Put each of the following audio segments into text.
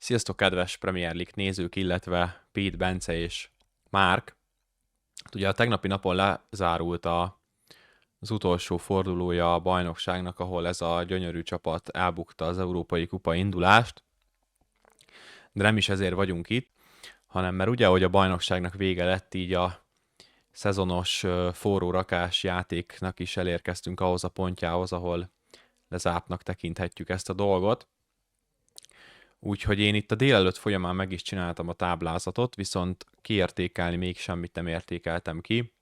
Sziasztok, kedves Premier League nézők, illetve Pete, Bence és Márk. Hát ugye a tegnapi napon lezárult az utolsó fordulója a bajnokságnak, ahol ez a gyönyörű csapat elbukta az Európai Kupa indulást, de nem is ezért vagyunk itt, hanem mert ugye, hogy a bajnokságnak vége lett, így a szezonos forró rakás játéknak is elérkeztünk ahhoz a pontjához, ahol lezápnak tekinthetjük ezt a dolgot. Úgyhogy én itt a délelőtt folyamán meg is csináltam a táblázatot, viszont kiértékelni még semmit nem értékeltem ki.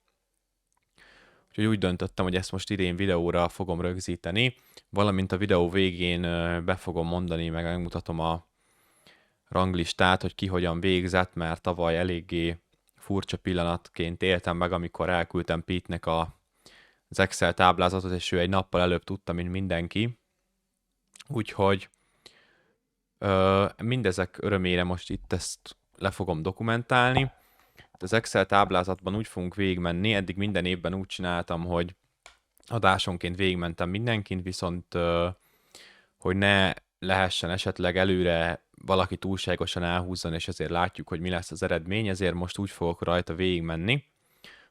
Úgyhogy úgy döntöttem, hogy ezt most idén videóra fogom rögzíteni, valamint a videó végén be fogom mondani, meg megmutatom a ranglistát, hogy ki hogyan végzett, mert tavaly eléggé furcsa pillanatként éltem meg, amikor elküldtem Pete-nek az Excel táblázatot, és ő egy nappal előbb tudta, mint mindenki. Úgyhogy mindezek örömére most itt ezt le fogom dokumentálni. Az Excel táblázatban úgy fogunk végigmenni, eddig minden évben úgy csináltam, hogy adásonként végigmentem mindenkin, viszont hogy ne lehessen esetleg előre valaki túlságosan elhúzzon, és ezért látjuk, hogy mi lesz az eredmény, ezért most úgy fogok rajta végigmenni,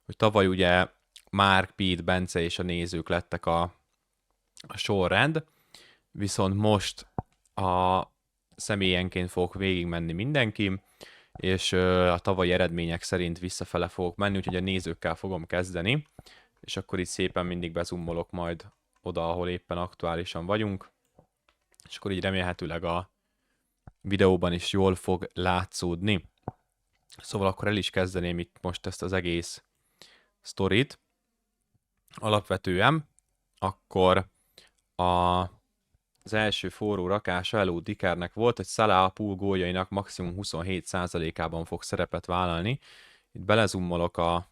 hogy tavaly ugye Márk, Pete, Bence és a nézők lettek a sorrend, viszont most a személyenként fogok végigmenni mindenki, és a tavalyi eredmények szerint visszafele fogok menni, úgyhogy a nézőkkel fogom kezdeni, és akkor itt szépen mindig bezummolok majd oda, ahol éppen aktuálisan vagyunk, és akkor így remélhetőleg a videóban is jól fog látszódni. Szóval akkor el is kezdeném itt most ezt az egész sztorit. Alapvetően akkor az első forró rakása Eló Dikernek volt, hogy Salah a pool góljainak maximum 27%-ában fog szerepet vállalni. Itt belezummolok az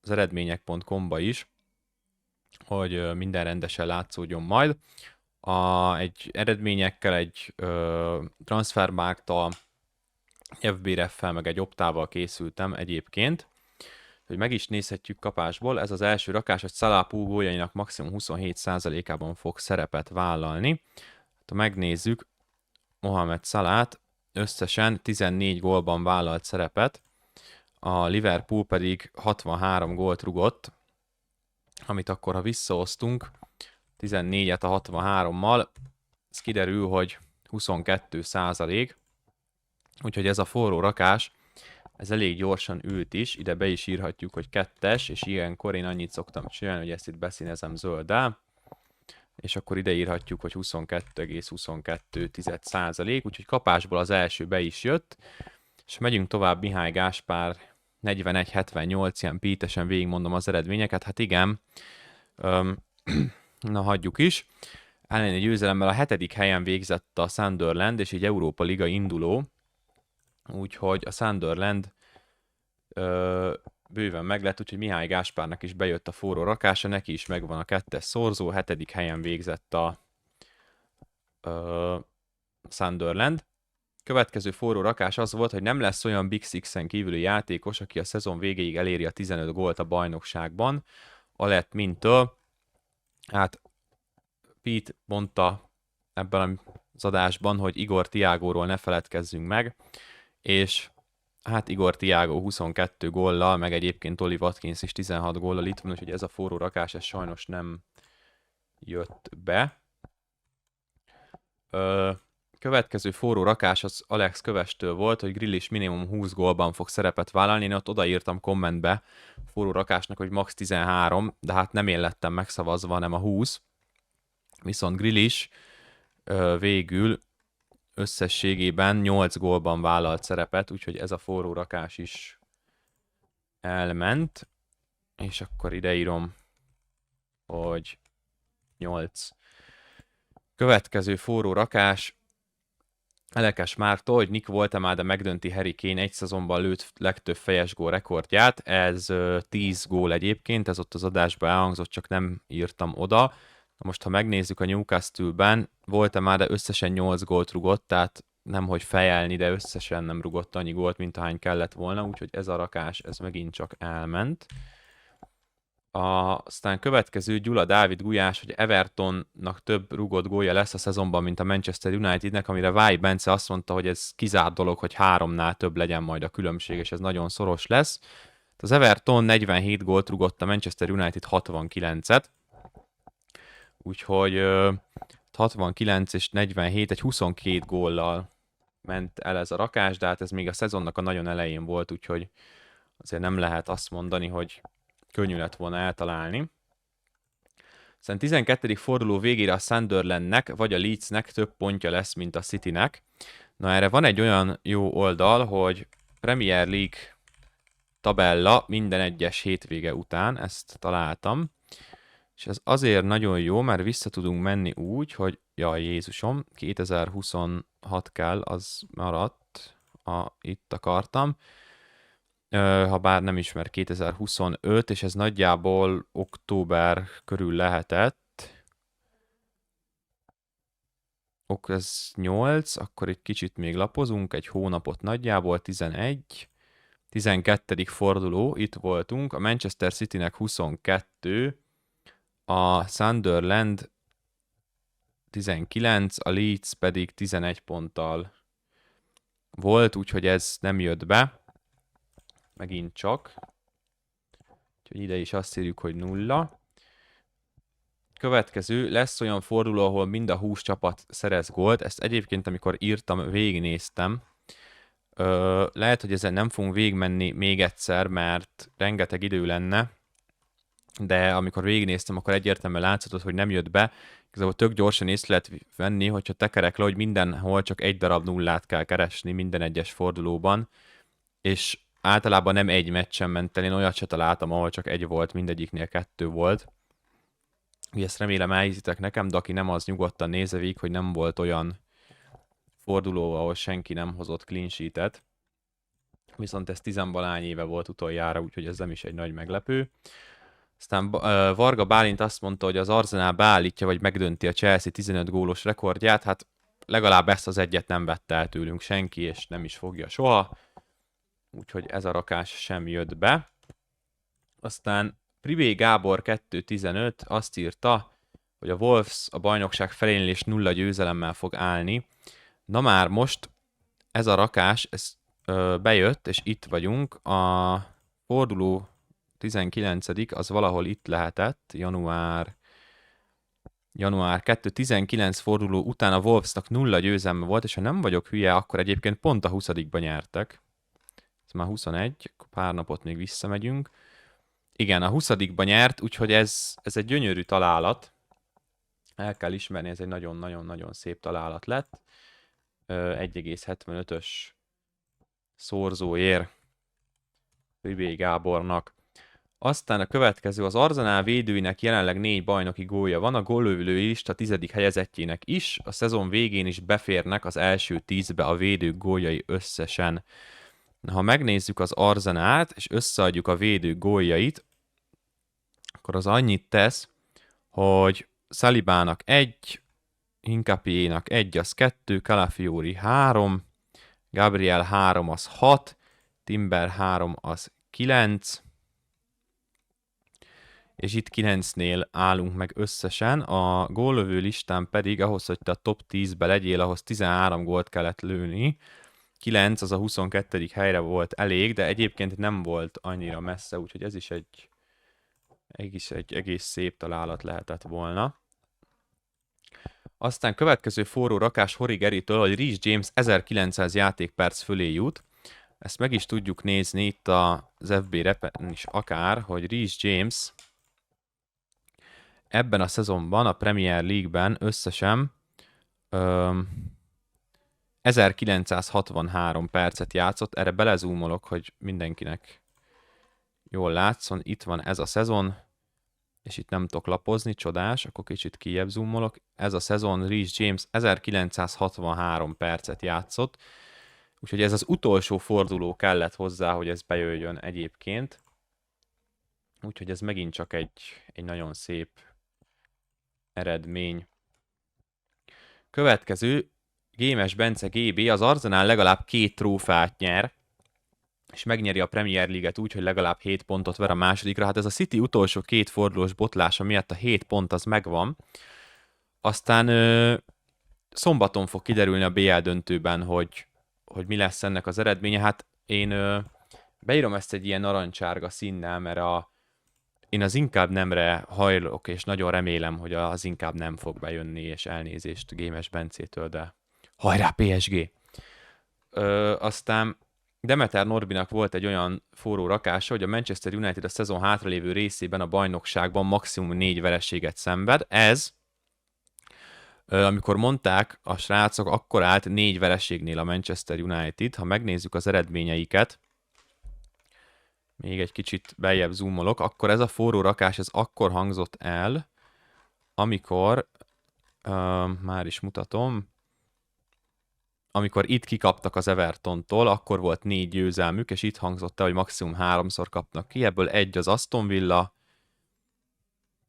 eredmények.com-ba is, hogy minden rendesen látszódjon majd. Egy eredményekkel, egy Transfermarkt-tal, FBref-fel, meg egy Optával készültem egyébként, hogy meg is nézhetjük kapásból. Ez az első rakás, hogy Salah pool góljainak maximum 27%-ában fog szerepet vállalni. Ha megnézzük Mohamed Salát, összesen 14 gólban vállalt szerepet, a Liverpool pedig 63 gólt rugott, amit akkor, ha visszaosztunk 14-et a 63-mal, ez kiderül, hogy 22%, úgyhogy ez a forró rakás, ez elég gyorsan ült is, ide be is írhatjuk, hogy 2-es, és ilyenkor én annyit szoktam csinálni, hogy ezt itt beszínezem zölddel, és akkor ide írhatjuk, hogy 22,22%, úgyhogy kapásból az első be is jött, és megyünk tovább Mihály Gáspár 41-78, ilyen pítesen végigmondom az eredményeket, hát igen, na hagyjuk is. Elleni győzelemmel a 7. helyen végzett a Sunderland, és így Európa Liga induló, úgyhogy a Sunderland bőven meglett, úgyhogy Mihály Gáspárnak is bejött a forró rakása, neki is megvan a 2-es szorzó, 7. helyen végzett a Sunderland. Következő forró rakás az volt, hogy nem lesz olyan Big Six-en kívüli játékos, aki a szezon végéig eléri a 15 gólt a bajnokságban. Alett mintől, hát Pete mondta ebben az adásban, hogy Igor Thiagóról ne feledkezzünk meg, és hát Igor Thiago 22 góllal, meg egyébként Oli Watkins is 16 góllal itt van, úgyhogy ez a forró rakás, ez sajnos nem jött be. Következő forró rakás az Alex Kövestől volt, hogy Grealish minimum 20 gólban fog szerepet vállalni. Én ott odaírtam kommentbe forró rakásnak, hogy max 13, de hát nem én lettem megszavazva, hanem a 20. Viszont Grealish végül összességében 8 gólban vállalt szerepet, úgyhogy ez a forró rakás is elment. És akkor ideírom, hogy 8. Következő forró rakás Elekes Márktól, hogy Nick Woltemade megdönti Harry Kane egy szezonban lőtt legtöbb fejes gól rekordját. Ez 10 gól egyébként, ez ott az adásban elhangzott, csak nem írtam oda. Na most, ha megnézzük a Newcastle-ben, Woltemade összesen 8 gólt rugott, tehát nemhogy fejelni, de összesen nem rugott annyi gólt, mint ahány kellett volna, úgyhogy ez a rakás, ez megint csak elment. Aztán következő Gyula Dávid Gulyás, hogy Evertonnak több rúgott gólja lesz a szezonban, mint a Manchester Unitednek, amire Váj Bence azt mondta, hogy ez kizárt dolog, hogy 3-nál több legyen majd a különbség, és ez nagyon szoros lesz. Az Everton 47 gólt rúgott, a Manchester United 69-et, úgyhogy 69 és 47, egy 22 góllal ment el ez a rakás, de hát ez még a szezonnak a nagyon elején volt, úgyhogy azért nem lehet azt mondani, hogy könnyű lett volna eltalálni. Aztán 12. forduló végére a Sunderlandnek vagy a Leedsnek több pontja lesz, mint a Citynek. Na erre van egy olyan jó oldal, hogy Premier League tabella minden egyes hétvége után, ezt találtam. És ez azért nagyon jó, mert vissza tudunk menni úgy, hogy jaj Jézusom, 2026 kell, az maradt, itt akartam. Ha bár nem ismer 2025, és ez nagyjából október körül lehetett. Ez 8, akkor egy kicsit még lapozunk, egy hónapot nagyjából, 11. 12. forduló, itt voltunk, a Manchester Citynek 22, a Sunderland 19, a Leeds pedig 11 ponttal volt, úgyhogy ez nem jött be. Megint csak. Úgyhogy ide is azt írjuk, hogy 0. Következő, lesz olyan forduló, ahol mind a 20 csapat szerez gólt. Ezt egyébként, amikor írtam, végignéztem. Lehet, hogy ezen nem fogunk végigmenni még egyszer, mert rengeteg idő lenne. De amikor végignéztem, akkor egyértelműen látszott, hogy nem jött be. Igazából tök gyorsan észre lehet venni, hogyha tekerek le, hogy mindenhol csak egy darab nullát kell keresni minden egyes fordulóban. És általában nem egy meccsen ment el, én olyat se találtam, ahol csak egy volt, mindegyiknél 2 volt. Ugye ezt remélem elhízitek nekem, de aki nem, az nyugodtan nézze végig, hogy nem volt olyan forduló, ahol senki nem hozott clean sheetet. Viszont ez 10-valány éve volt utoljára, úgyhogy ez nem is egy nagy meglepő. Aztán Varga Bálint azt mondta, hogy az Arsenal beállítja, vagy megdönti a Chelsea 15 gólos rekordját. Hát legalább ezt az egyet nem vette el tőlünk senki, és nem is fogja soha. Úgyhogy ez a rakás sem jött be. Aztán Privé Gábor 2.15 azt írta, hogy a Wolves a bajnokság felénylés 0 győzelemmel fog állni. Na már most ez a rakás, ez bejött, és itt vagyunk. A forduló 19. az valahol itt lehetett, január 2.19 forduló után a Wolvesnak 0 győzelme volt, és ha nem vagyok hülye, akkor egyébként pont a 20-ba nyertek. Ez már 21, akkor pár napot még visszamegyünk. Igen, a 20-ba nyert, úgyhogy ez egy gyönyörű találat. El kell ismerni, ez egy nagyon-nagyon-nagyon szép találat lett. 1,75-ös szorzóér Ribé Gábornak. Aztán a következő, az Arsenal védőinek jelenleg 4 bajnoki gólja van, a góllövői lista 10. helyezettjének is, a szezon végén is beférnek az első 10-be a védők góljai összesen. Ha megnézzük az Arsenalt, és összeadjuk a védők góljait, akkor az annyit tesz, hogy Salibának 1, Hincapiénak 1, az 2, Calafiori 3, Gabriel 3, az 6, Timber 3, az 9, és itt 9-nél állunk meg összesen, a góllövő listán pedig ahhoz, hogy te a top 10-be legyél, ahhoz 13 gólt kellett lőni, 9 az a 22. helyre volt elég, de egyébként nem volt annyira messze, úgyhogy ez is egy egész szép találat lehetett volna. Aztán következő forró rakás Hori Geritől, hogy Reece James 1900 játékperc fölé jut. Ezt meg is tudjuk nézni itt az FB repen is akár, hogy Reece James ebben a szezonban, a Premier League-ben összesen 1963 percet játszott. Erre belezúmolok, hogy mindenkinek jól látszon. Itt van ez a szezon, és itt nem tudok lapozni, csodás, akkor kicsit kijebb zoomolok. Ez a szezon Reece James 1963 percet játszott, úgyhogy ez az utolsó forduló kellett hozzá, hogy ez bejöjjön egyébként. Úgyhogy ez megint csak egy nagyon szép eredmény. Következő, Gémes Bence GB, az Arsenal legalább 2 trófeát nyer. és megnyeri a Premier League-et úgy, hogy legalább 7 pontot ver a másodikra. Hát ez a City utolsó 2 fordulós botlása miatt a 7 pont az megvan. Aztán szombaton fog kiderülni a BL döntőben, hogy mi lesz ennek az eredménye. Hát én beírom ezt egy ilyen narancsárga színnel, mert én az inkább nemre hajlok, és nagyon remélem, hogy az inkább nem fog bejönni, és elnézést Gémes Bencétől, de hajrá PSG! Aztán Demeter Norbinak volt egy olyan forró rakása, hogy a Manchester United a szezon hátralévő részében a bajnokságban maximum 4 vereséget szenved. Ez, amikor mondták a srácok, akkor állt 4 vereségnél a Manchester United. Ha megnézzük az eredményeiket, még egy kicsit beljebb zoomolok, akkor ez a forró rakás, ez akkor hangzott el, amikor, már is mutatom, amikor itt kikaptak az Evertontól, akkor volt 4 győzelmük, és itt hangzott el, hogy maximum 3-szor kapnak ki, ebből 1 az Aston Villa,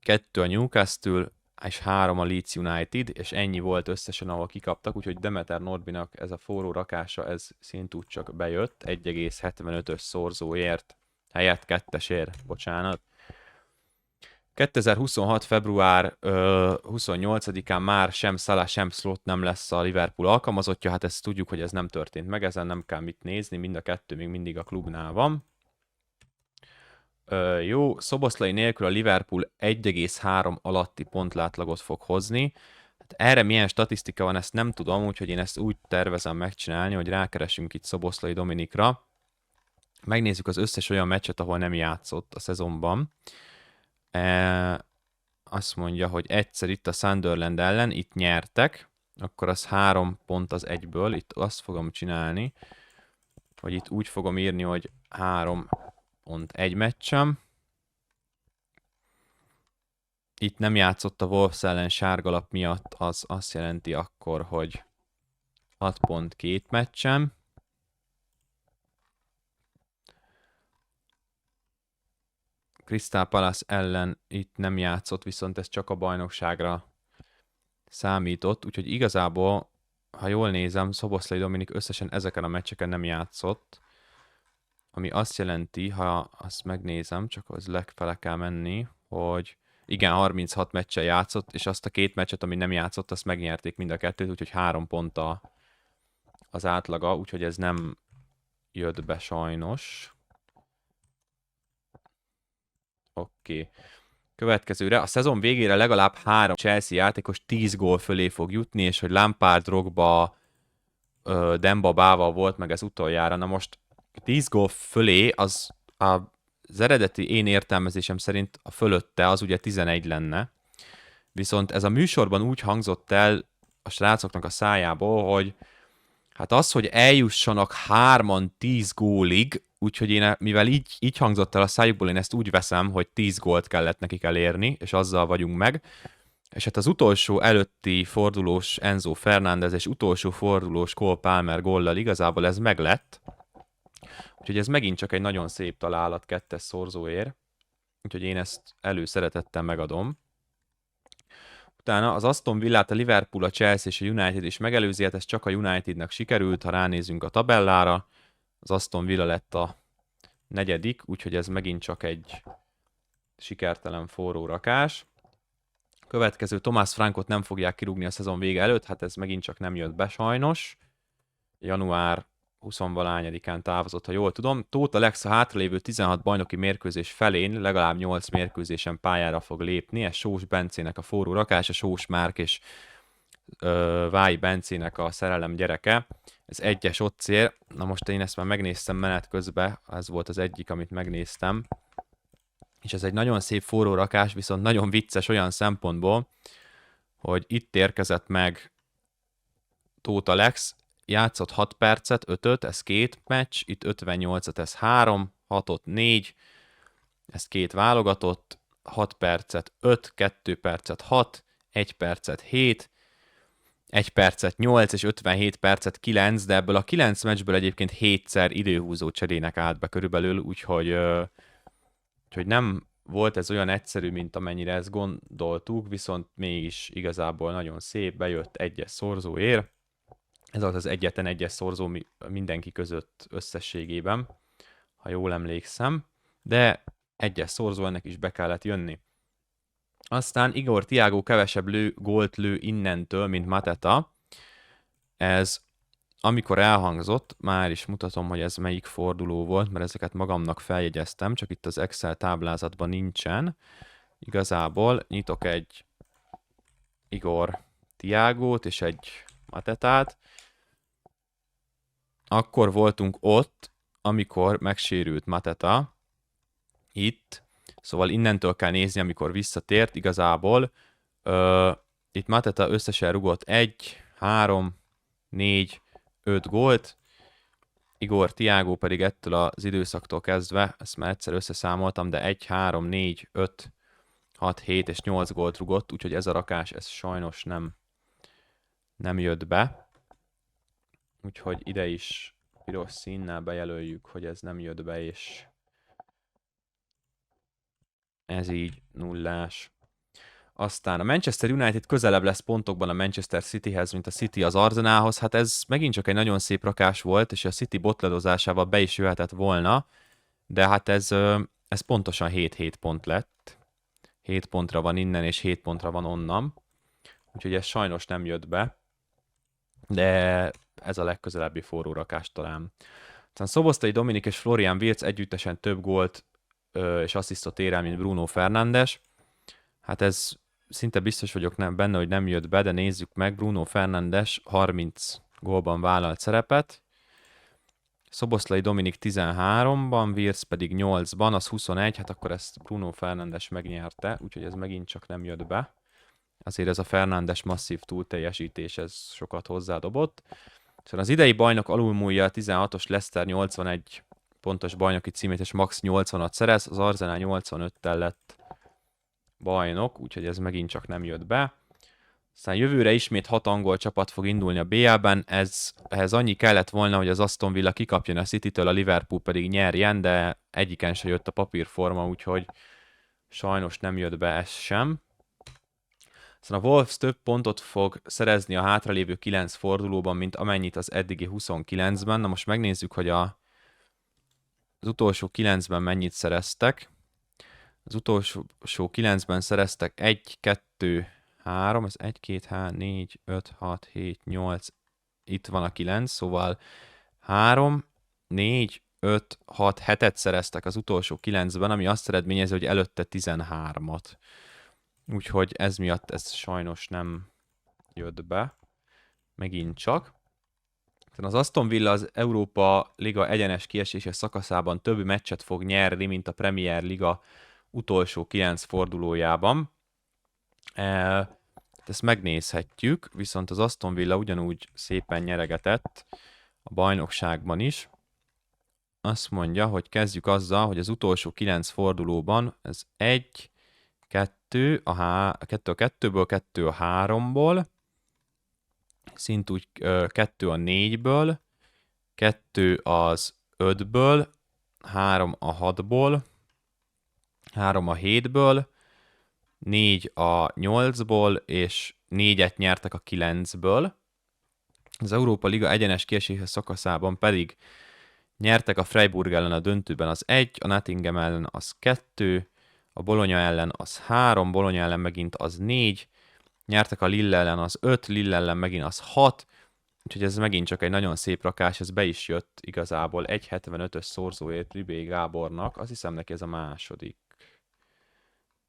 2 a Newcastle, és 3 a Leeds United, és ennyi volt összesen, ahol kikaptak, úgyhogy Demeter Norbinak ez a forró rakása, ez szintúgy csak bejött, 1,75-ös szorzóért, helyett 2-esért, bocsánat. 2026. február 28-án már sem Salah, sem Slot nem lesz a Liverpool alkalmazottja, hát ezt tudjuk, hogy ez nem történt meg, ezen nem kell mit nézni, mind a kettő még mindig a klubnál van. Jó, Szoboszlai nélkül a Liverpool 1,3 alatti pontlátlagot fog hozni. Hát erre milyen statisztika van, ezt nem tudom, úgyhogy én ezt úgy tervezem megcsinálni, hogy rákeresünk itt Szoboszlai Dominikra. Megnézzük az összes olyan meccset, ahol nem játszott a szezonban. Azt mondja, hogy egyszer itt a Sunderland ellen, itt nyertek, akkor az 3 pont az egyből, itt azt fogom csinálni, hogy itt úgy fogom írni, hogy 3 pont egy meccsem. Itt nem játszott a Wolves ellen sárgalap miatt, az azt jelenti akkor, hogy 6 pont 2 meccsem. Crystal Palace ellen itt nem játszott, viszont ez csak a bajnokságra számított, úgyhogy igazából, ha jól nézem, Szoboszlai Dominik összesen ezeken a meccseken nem játszott, ami azt jelenti, ha azt megnézem, csak az legfele kell menni, hogy igen, 36 meccsen játszott, és azt a 2 meccset, ami nem játszott, azt megnyerték mind a kettőt, úgyhogy 3 pont az átlaga, úgyhogy ez nem jött be sajnos. Oké. Következőre, a szezon végére legalább 3 Chelsea játékos 10 gól fölé fog jutni, és hogy Lampard, Drogba, Demba Bával volt meg ez utoljára. Na most 10 gól fölé az eredeti én értelmezésem szerint a fölötte az ugye 11 lenne. Viszont ez a műsorban úgy hangzott el a srácoknak a szájából, hogy hát az, hogy eljussanak 3-an 10 gólig, úgyhogy én, mivel így hangzott el a szájukból, én ezt úgy veszem, hogy 10 gólt kellett nekik elérni, és azzal vagyunk meg. És hát az utolsó előtti fordulós Enzo Fernández és utolsó fordulós Cole Palmer góllal igazából ez meglett. Úgyhogy ez megint csak egy nagyon szép találat 2-es szorzóért. Úgyhogy én ezt előszeretettel megadom. Utána az Aston Villát, a Liverpool, a Chelsea és a United is megelőzi, hát ez csak a Unitednak sikerült, ha ránézünk a tabellára. Az Aston Villa lett a 4., úgyhogy ez megint csak egy sikertelen forró rakás. Következő Thomas Frankot nem fogják kirúgni a szezon vége előtt, hát ez megint csak nem jött be sajnos. Január 20-án távozott, ha jól tudom. Tóth Alex a hátralévő 16 bajnoki mérkőzés felén legalább 8 mérkőzésen pályára fog lépni. Ez Sós Bencének a forró rakása, Sós Márk és Vályi Bencének a szerelem gyereke. Ez 1-es oddcél. Na most én ezt már megnéztem menet közben, ez volt az egyik, amit megnéztem. És ez egy nagyon szép forró rakás, viszont nagyon vicces olyan szempontból, hogy itt érkezett meg Tóth Alex, játszott 6 percet, 5-öt, ez 2 meccs, itt 58-at, ez 3, 6-ot 4, ez 2 válogatott, 6 percet 5, 2 percet 6, 1 percet 7, 1 percet 8 és 57 percet 9, de ebből a 9 meccsből egyébként 7-szer időhúzó cserének állt be körülbelül, úgyhogy nem volt ez olyan egyszerű, mint amennyire ezt gondoltuk, viszont mégis igazából nagyon szép, bejött 1-es szorzóért. Ez volt az egyetlen 1-es szorzó mindenki között összességében. ha jól emlékszem, de egyes szorzó ennek is be kellett jönni. Aztán Igor Thiago kevesebb gólt lő innentől, mint Mateta. Ez amikor elhangzott, már is mutatom, hogy ez melyik forduló volt, mert ezeket magamnak feljegyeztem, csak itt az Excel táblázatban nincsen. Igazából nyitok egy Igor Thiagót és egy Matetát. Akkor voltunk ott, amikor megsérült Mateta. Itt. Szóval innentől kell nézni, amikor visszatért. Igazából itt Mateta összesen rugott 1, 3, 4, 5 gólt. Igor Thiago pedig ettől az időszaktól kezdve, ezt már egyszer összeszámoltam, de 1, 3, 4, 5, 6, 7 és 8 gólt rugott, úgyhogy ez a rakás, ez sajnos nem jött be. Úgyhogy ide is piros színnel bejelöljük, hogy ez nem jött be, és ez így nullás. Aztán a Manchester United közelebb lesz pontokban a Manchester Cityhez, mint a City az Arsenalhoz. Hát ez megint csak egy nagyon szép rakás volt, és a City botledozásával be is jöhetett volna, de hát ez pontosan 7-7 pont lett. 7 pontra van innen, és 7 pontra van onnan. Úgyhogy ez sajnos nem jött be, de ez a legközelebbi forró rakás talán. Aztán Szoboszlai Dominik és Florian Wirtz együttesen több gólt és asszisztot ér el, mint Bruno Fernandes. Hát ez szinte biztos vagyok benne, hogy nem jött be, de nézzük meg. Bruno Fernandes 30 gólban vállalt szerepet. Szoboszlai Dominik 13-ban, Wirtz pedig 8-ban, az 21, hát akkor ezt Bruno Fernandes megnyerte, úgyhogy ez megint csak nem jött be. Azért ez a Fernandes masszív túlteljesítés, ez sokat hozzádobott. Szóval az idei bajnok alulmúlja a 16-os Leicester 81 pontos bajnoki címét, és max 80-at szerez, az Arsenal 85-tel lett bajnok, úgyhogy ez megint csak nem jött be. Aztán jövőre ismét 6 angol csapat fog indulni a BL-ben, ehhez annyi kellett volna, hogy az Aston Villa kikapjon a City-től, a Liverpool pedig nyerjen, de egyiken se jött a papírforma, úgyhogy sajnos nem jött be ez sem. Aztán a Wolves több pontot fog szerezni a hátralévő 9 fordulóban, mint amennyit az eddigi 29-ben. Na most megnézzük, hogy az utolsó 9-ben mennyit szereztek. Az utolsó 9-ben szereztek 1, 2, 3, ez 1, 2, 3, 4, 5, 6, 7, 8, itt van a 9, szóval 3, 4, 5, 6, 7-et szereztek az utolsó 9-ben, ami azt eredményezi, hogy előtte 13-at. Úgyhogy ez miatt ez sajnos nem jött be, megint csak. Az Aston Villa az Európa Liga egyenes kiesése szakaszában több meccset fog nyerni, mint a Premier Liga utolsó 9 fordulójában. Ezt megnézhetjük, viszont az Aston Villa ugyanúgy szépen nyeregetett a bajnokságban is. Azt mondja, hogy kezdjük azzal, hogy az utolsó 9 fordulóban ez 1, 2 a 2-ből, 2 a 3-ból, szintúgy 2 a 4-ből, 2 az 5-ből, 3 a 6-ból, 3 a 7-ből, 4 a 8-ból, és 4-et nyertek a 9-ből. Az Európa Liga egyenes kiesése szakaszában pedig nyertek a Freiburg ellen a döntőben az 1, a Nottingham ellen az 2, a Bologna ellen az 3, Bologna ellen megint az 4, nyertek a Lille ellen az 5, Lille ellen megint az 6, úgyhogy ez megint csak egy nagyon szép rakás, ez be is jött igazából 1,75-ös szorzóért Ribé Gábornak, azt hiszem neki ez a második.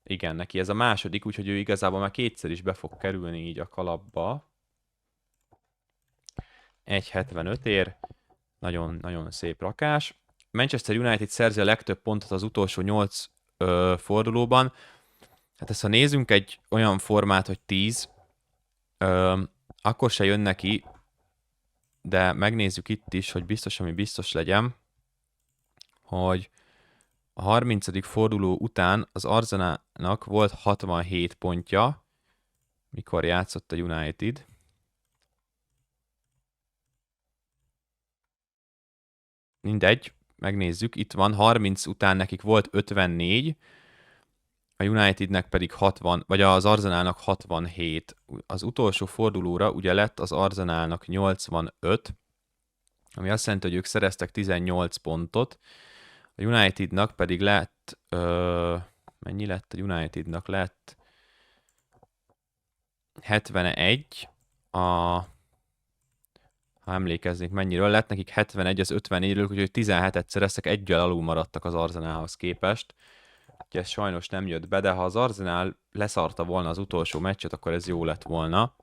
Igen, neki ez a második, úgyhogy ő igazából már kétszer is be fog kerülni így a kalapba. 1,75-ér, nagyon szép rakás. Manchester United szerzi a legtöbb pontot az utolsó 8 fordulóban. Hát ezt ha nézzünk egy olyan formát, hogy 10, akkor se jön neki, de megnézzük itt is, hogy biztos, ami biztos legyen, hogy a 30. forduló után az Arsenalnak volt 67 pontja, mikor játszott a United. Mindegy, megnézzük, itt van, 30 után nekik volt 54, a Unitednek pedig 60, vagy az Arsenalnak 67. Az utolsó fordulóra ugye lett az Arsenalnak 85, ami azt jelenti, hogy ők szereztek 18 pontot, A Unitednak pedig lett... mennyi lett a Unitednak? Lett 71. Ha emlékeznék mennyiről, lett nekik 71 az 54-ről, úgyhogy 17-et szereztek, egyel alul maradtak az Arsenalhoz képest. Úgyhogy ez sajnos nem jött be, de ha az Arsenal leszarta volna az utolsó meccset, akkor ez jó lett volna.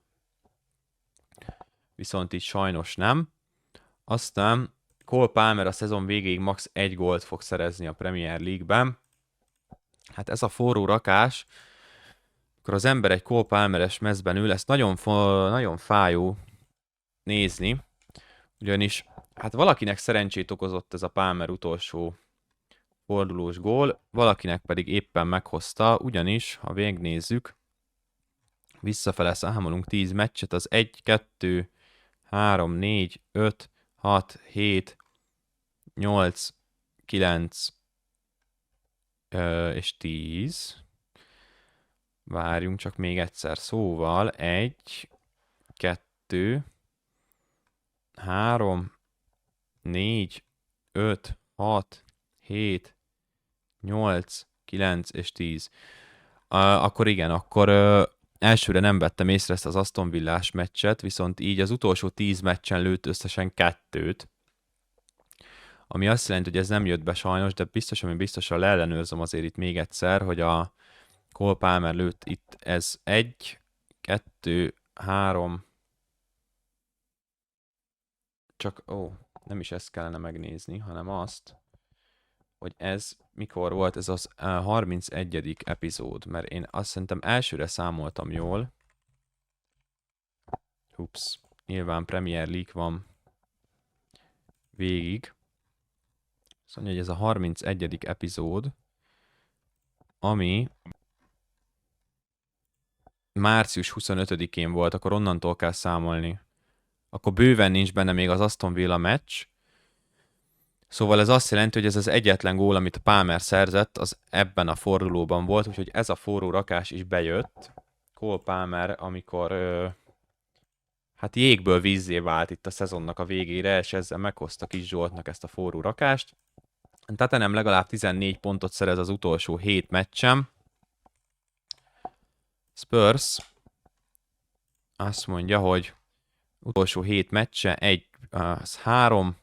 Viszont így sajnos nem. Aztán Cole Palmer a szezon végéig max. 1 gólt fog szerezni a Premier League-ben. Hát ez a forró rakás, akkor az ember egy Cole Palmeres mezben ül, ezt nagyon fájó nézni, ugyanis hát valakinek szerencsét okozott ez a Palmer utolsó fordulós gól, valakinek pedig éppen meghozta, ugyanis, ha végignézzük, visszafele számolunk 10 meccset, az 1, 2, 3, 4, 5, 6, 7, 8, 9 és 10. Várjunk csak még egyszer. Szóval 1, 2, 3, 4, 5, 6, 7, 8, 9 és 10. Akkor igen, akkor elsőre nem vettem észre ezt az Aston Villás meccset, viszont így az utolsó 10 meccsen lőtt összesen 2-t. Ami azt jelenti, hogy ez nem jött be sajnos, de biztosan leellenőrzöm azért itt még egyszer, hogy a Cole Palmer lőtt itt ez 1, 2, 3, csak, nem is ezt kellene megnézni, hanem azt, hogy ez mikor volt, ez az 31. epizód, mert én azt szerintem elsőre számoltam jól. Ups, nyilván Premier League van végig. Azt mondja, hogy ez a 31. epizód, ami március 25-én volt, akkor onnantól kell számolni. Akkor bőven nincs benne még az Aston Villa meccs. Szóval ez azt jelenti, hogy ez az egyetlen gól, amit a Palmer szerzett, az ebben a fordulóban volt, úgyhogy ez a forró rakás is bejött. Cole Palmer, amikor hát jégből vízzé vált itt a szezonnak a végére, és ezzel meghozta Kis Zsoltnak ezt a forró rakást. Tottenham legalább 14 pontot szerez az utolsó 7 meccsem. Spurs azt mondja, hogy utolsó 7 meccse, 1 az 3,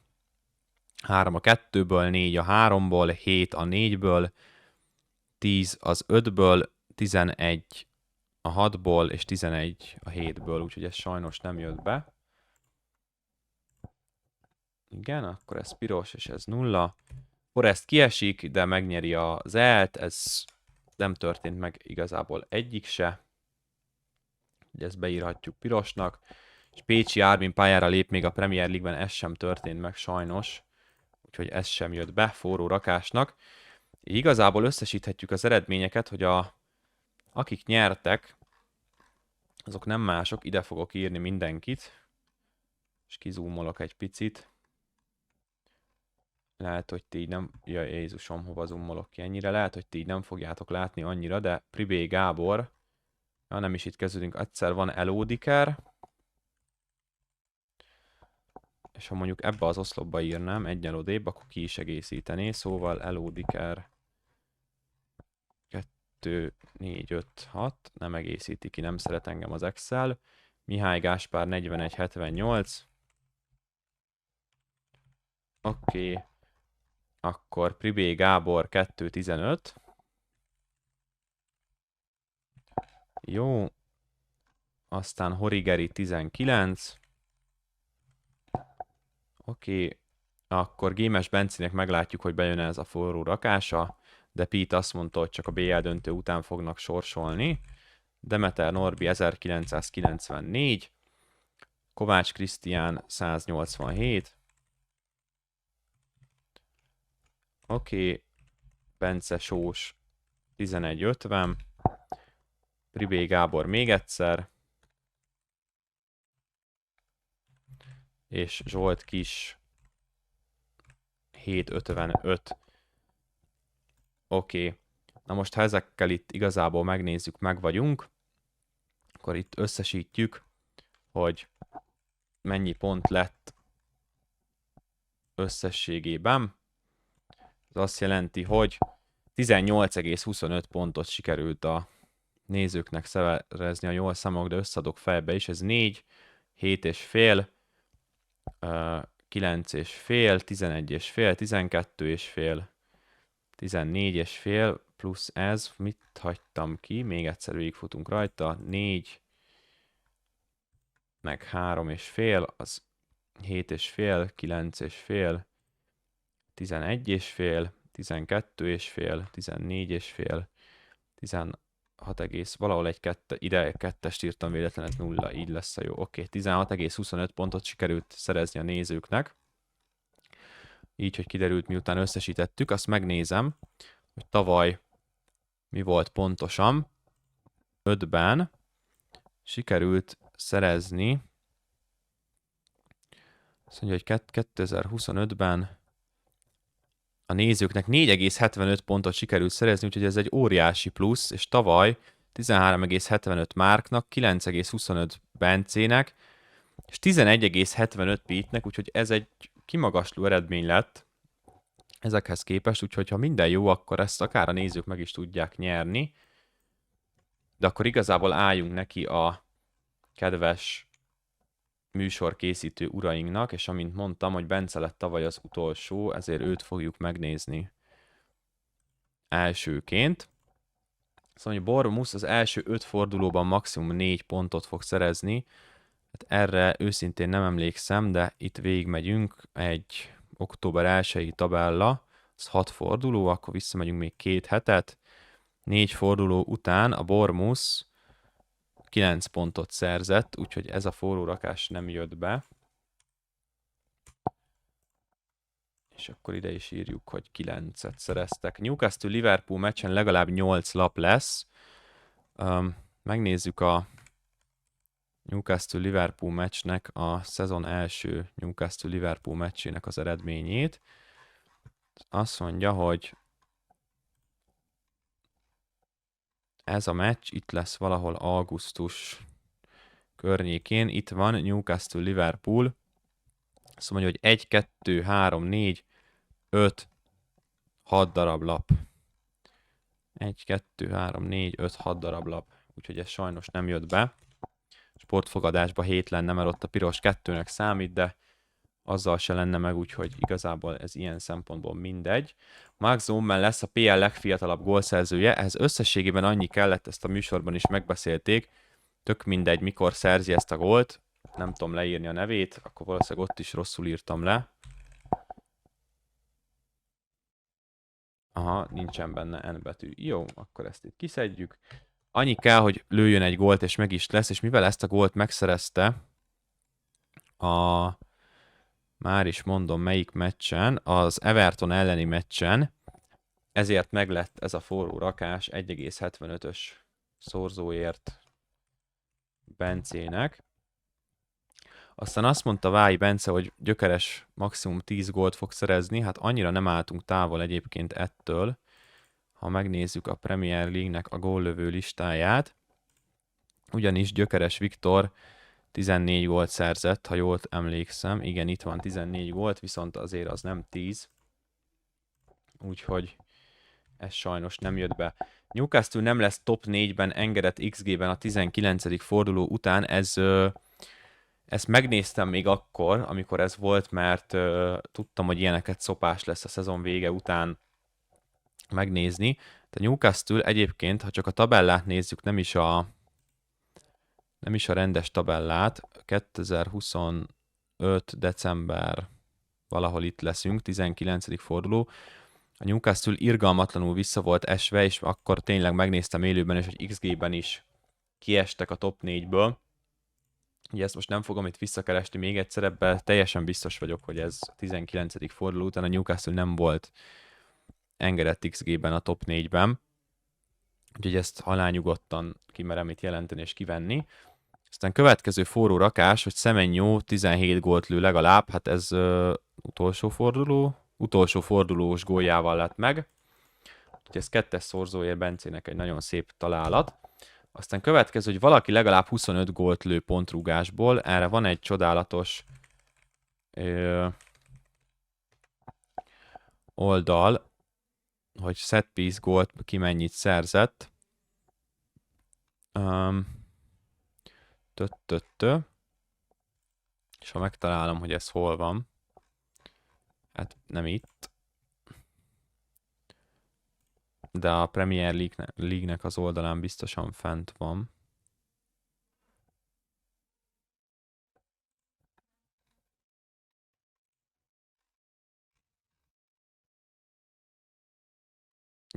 3 a 2-ből, 4 a 3-ból, 7 a 4-ből, 10 az 5-ből, 11 a 6-ból, és 11 a 7-ből, úgyhogy ez sajnos nem jött be. Igen, akkor ez piros, és ez 0. Forrest kiesik, de megnyeri a Zelt, ez nem történt meg igazából egyik se. Ugye ezt beírhatjuk pirosnak. És Pécsi Ármin pályára lép még a Premier League-ben, ez sem történt meg sajnos. Úgyhogy ez sem jött be forró rakásnak. Igazából összesíthetjük az eredményeket, hogy akik nyertek, azok nem mások, ide fogok írni mindenkit. És kizúmolok egy picit. Lehet, hogy ti így nem... Ja, Jézusom, hova zoomolok ki ennyire? Lehet, hogy ti így nem fogjátok látni annyira, de Pribé Gábor, ja, nem is itt kezdődünk, egyszer van Elódiker, és ha mondjuk ebbe az oszlopba írnám egy odébb, akkor ki is egészítené, szóval Elódiker 2, 4, 5, 6, nem egészíti ki, nem szeret engem az Excel. Mihály Gáspár 41, 78. Oké. Akkor Pribé Gábor 2, 15. Jó. Aztán Horigeri 19. Oké. Akkor Gémes Bencinek meglátjuk, hogy bejön ez a forró rakása, de Pete azt mondta, hogy csak a BL döntő után fognak sorsolni. Demeter Norbi 1994. Kovács Krisztián 187. Oké. Bence Sós 1150. Pribé Gábor még egyszer. És Zsolt Kis 755. Oké. Na most ha ezekkel itt igazából megnézzük, meg vagyunk, akkor itt összesítjük, hogy mennyi pont lett összességében. Ez azt jelenti, hogy 18,25 pontot sikerült a nézőknek szerezni, a jól számolok, de összeadok fejbe is. Ez 4, 7,5, 9,5, 11,5, 12,5, 14,5 plusz ez, mit hagytam ki? Még egyszer végigfutunk rajta. 4, meg 3,5, az 7,5, 9,5, 11,5, 12,5, 14,5, 16 egész, valahol ide kettest írtam véletlenül, ez 0, így lesz a jó. Oké, 16,25 pontot sikerült szerezni a nézőknek. Így, hogy kiderült, miután összesítettük, azt megnézem, hogy tavaly mi volt pontosan. 5-ben sikerült szerezni, azt mondja, hogy 2025-ben a nézőknek 4,75 pontot sikerült szerezni, úgyhogy ez egy óriási plusz, és tavaly 13,75 Márknak, 9,25 Bencének, és 11,75 Pete-nek, úgyhogy ez egy kimagasló eredmény lett ezekhez képest, úgyhogy ha minden jó, akkor ezt akár a nézők meg is tudják nyerni. De akkor igazából álljunk neki a kedves műsorkészítő urainknak, és amint mondtam, hogy Bence lett tavaly az utolsó, ezért őt fogjuk megnézni elsőként. Szóval, hogy Bormus az első 5 fordulóban maximum 4 pontot fog szerezni. Hát erre őszintén nem emlékszem, de itt végigmegyünk. Egy október 1-i tabella, az 6 forduló, akkor visszamegyünk még 2 hetet. 4 forduló után a Bormus 9 pontot szerzett, úgyhogy ez a forró rakás nem jött be. És akkor ide is írjuk, hogy 9-et szereztek. Newcastle-Liverpool meccsen legalább 8 lap lesz. Megnézzük a Newcastle-Liverpool meccsnek a szezon első Newcastle-Liverpool meccsének az eredményét. Azt mondja, hogy ez a meccs itt lesz valahol augusztus környékén. Itt van Newcastle-Liverpool. Azt mondja, hogy 1, 2, 3, 4, 5, 6 darab lap. 1, 2, 3, 4, 5, 6 darab lap. Úgyhogy ez sajnos nem jött be. Sportfogadásban 7 lenne, mert ott a piros 2-nek számít, de azzal se lenne meg, úgyhogy igazából ez ilyen szempontból mindegy. Mark Zouma lesz a PL legfiatalabb gólszerzője, ehhez összességében annyi kellett, ezt a műsorban is megbeszélték, tök mindegy, mikor szerzi ezt a gólt, nem tudom leírni a nevét, akkor valószínűleg ott is rosszul írtam le. Aha, nincsen benne N betű. Jó, akkor ezt itt kiszedjük. Annyi kell, hogy lőjön egy gólt, és meg is lesz, és mivel ezt a gólt megszerezte már is mondom melyik meccsen, az Everton elleni meccsen, ezért meglett ez a forró rakás 1,75-ös szorzóért Bencének. Aztán azt mondta Vályi Bence, hogy gyökeres maximum 10 gólt fog szerezni, hát annyira nem álltunk távol egyébként ettől, ha megnézzük a Premier League-nek a góllövő listáját, ugyanis Gyökeres Viktor 14 gólt szerzett, ha jól emlékszem. Igen, itt van 14 gólt, viszont azért az nem 10. Úgyhogy ez sajnos nem jött be. Newcastle nem lesz top 4-ben engedett XG-ben a 19. forduló után. Ezt megnéztem még akkor, amikor ez volt, mert tudtam, hogy ilyeneket szopás lesz a szezon vége után megnézni. De Newcastle egyébként, ha csak a tabellát nézzük, nem is a rendes tabellát, 2025. december valahol itt leszünk, 19. forduló. A Newcastle irgalmatlanul vissza volt esve, és akkor tényleg megnéztem élőben, és hogy XG-ben is kiestek a top 4-ből. Ugye ezt most nem fogom itt visszakeresni még egyszer, ebben teljesen biztos vagyok, hogy ez a 19. forduló után a Newcastle nem volt engedett XG-ben a top 4-ben. Úgyhogy ezt halálnyugodtan kimerem itt jelenteni és kivenni. Aztán következő forró rakás, hogy Semenyo 17 gólt lő legalább, hát ez utolsó fordulós góljával lett meg. Úgyhogy ez 2-es szorzóért Bencének egy nagyon szép találat. Aztán következő, hogy valaki legalább 25 gólt lő pontrúgásból, erre van egy csodálatos oldal, hogy set piece gólt ki mennyit szerzett. És ha megtalálom, hogy ez hol van, hát nem itt, de a Premier League-nek az oldalán biztosan fent van.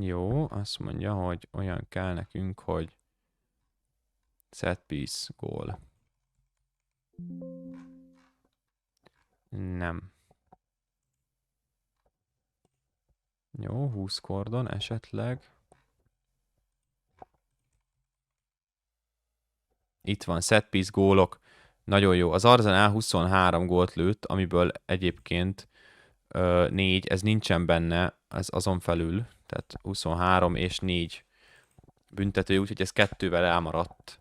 Jó, azt mondja, hogy olyan kell nekünk, hogy set piece gól. Nem. Jó, 20 kordon esetleg. Itt van, set piece gólok. Nagyon jó. Az Arsenal 23 gólt lőtt, amiből egyébként 4, ez nincsen benne, ez azon felül, tehát 23 és 4 büntető, úgyhogy ez 2-vel elmaradt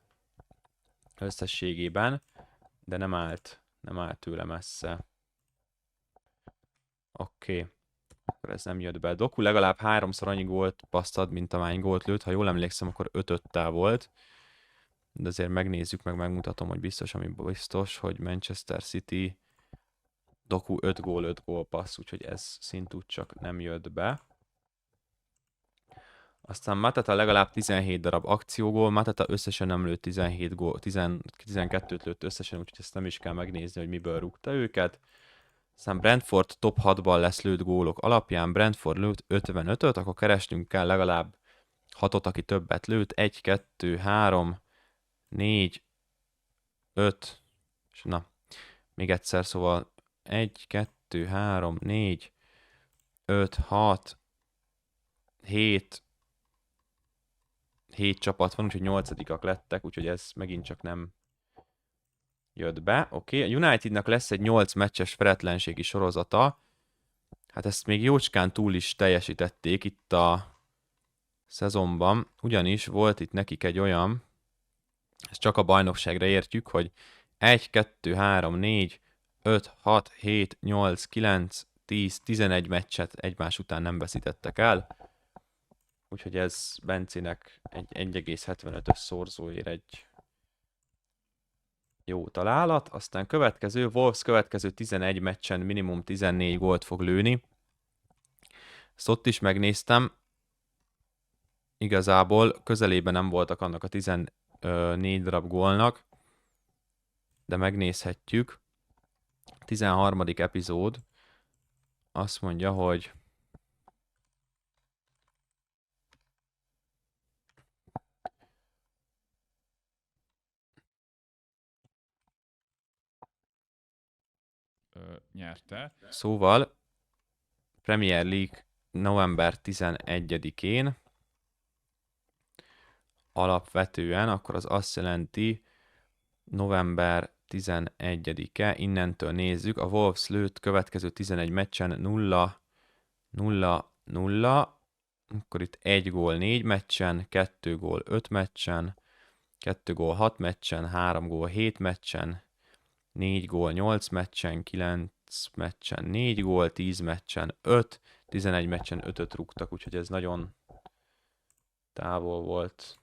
összességében, de nem állt tőle messze. Oké. Akkor ez nem jött be. Doku legalább 3-szor annyi gólt passzad, mint amány gólt lőtt. Ha jól emlékszem, akkor 5-5-tel volt. De azért megnézzük, megmutatom, hogy biztos, ami biztos, hogy Manchester City Doku 5 gól passz, úgyhogy ez szintúgy csak nem jött be. Aztán Mateta legalább 17 darab akciógól, Mateta összesen nem lőtt 17 gól, 12-t lőtt összesen, úgyhogy ezt nem is kell megnézni, hogy miből rúgta őket. Aztán Brentford top 6-ban lesz lőtt gólok alapján, Brentford lőtt 55-öt, akkor keresnünk kell legalább 6-ot, aki többet lőtt, 1, 2, 3, 4, 5, és na, még egyszer, szóval 1, 2, 3, 4, 5, 6, 7 csapat van, úgyhogy 8-ak lettek, úgyhogy ez megint csak nem jött be. Oké, a Unitednak lesz egy 8 meccses veretlenségi sorozata. Hát ezt még jócskán túl is teljesítették itt a szezonban, ugyanis volt itt nekik egy olyan, ezt csak a bajnokságra értjük, hogy 1, 2, 3, 4, 5, 6, 7, 8, 9, 10, 11 meccset egymás után nem veszítettek el. Úgyhogy ez Bencének egy 1,75-ös szorzóért egy jó találat. Aztán következő, Wolves következő 11 meccsen minimum 14 gólt fog lőni. Ezt ott is megnéztem. Igazából közelében nem voltak annak a 14 darab gólnak, de megnézhetjük. 13. epizód azt mondja, hogy nyerte. Szóval Premier League november 11-én alapvetően, akkor az azt jelenti november 11-e, innentől nézzük, a Wolves lőtt következő 11 meccsen 0-0-0, akkor itt 1 gól 4 meccsen, 2 gól 5 meccsen, 2 gól 6 meccsen, 3 gól 7 meccsen, 4 gól 8 meccsen, 9 meccsen 4 gól, 10 meccsen 5, 11 meccsen 5-öt rúgtak, úgyhogy ez nagyon távol volt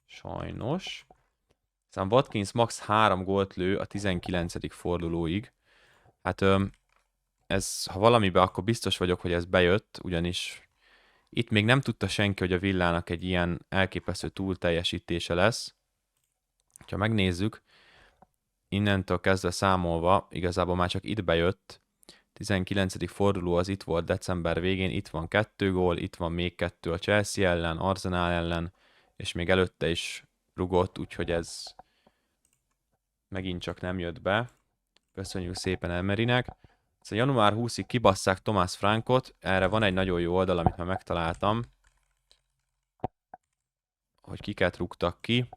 sajnos. Aztán Watkins max 3 gólt lő a 19. fordulóig. Hát ez, ha valamibe, akkor biztos vagyok, hogy ez bejött, ugyanis itt még nem tudta senki, hogy a Villának egy ilyen elképesztő túlteljesítése lesz. Ha megnézzük, innentől kezdve számolva, igazából már csak itt bejött. 19. forduló az itt volt december végén, itt van 2 gól, itt van még 2 a Chelsea ellen, Arsenal ellen, és még előtte is rugott, úgyhogy ez megint csak nem jött be. Köszönjük szépen Emerynek. Szóval január 20-ig kibasszák Thomas Frankot, erre van egy nagyon jó oldal, amit már megtaláltam, hogy kiket rúgtak ki.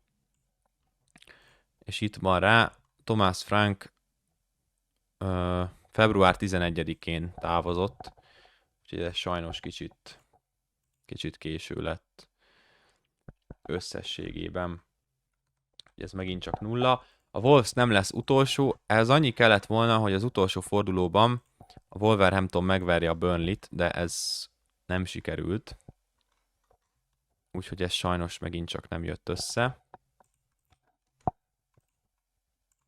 És itt van rá, Thomas Frank február 11-én távozott, úgyhogy ez sajnos kicsit késő lett összességében. Ez megint csak 0. A Wolves nem lesz utolsó, ez annyi kellett volna, hogy az utolsó fordulóban a Wolverhampton megverje a Burnley-t, de ez nem sikerült. Úgyhogy ez sajnos megint csak nem jött össze.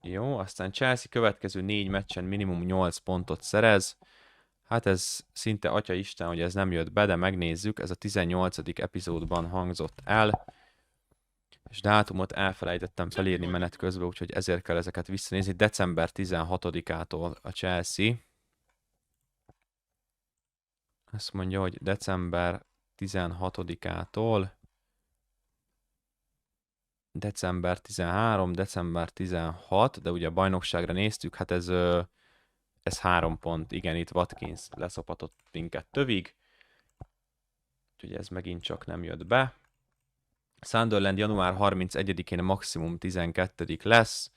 Jó, aztán Chelsea következő 4 meccsen minimum 8 pontot szerez. Hát ez szinte atyaisten, hogy ez nem jött be, de megnézzük. Ez a 18. epizódban hangzott el. És dátumot elfelejtettem felírni menet közben, úgyhogy ezért kell ezeket visszanézni. December 16-ától a Chelsea. Azt mondja, hogy december 16-ától december 13, december 16, de ugye a bajnokságra néztük, hát ez 3 pont. Igen, itt Watkins leszopatott minket tövig. Úgyhogy ez megint csak nem jött be. Sunderland január 31-én maximum 12. lesz.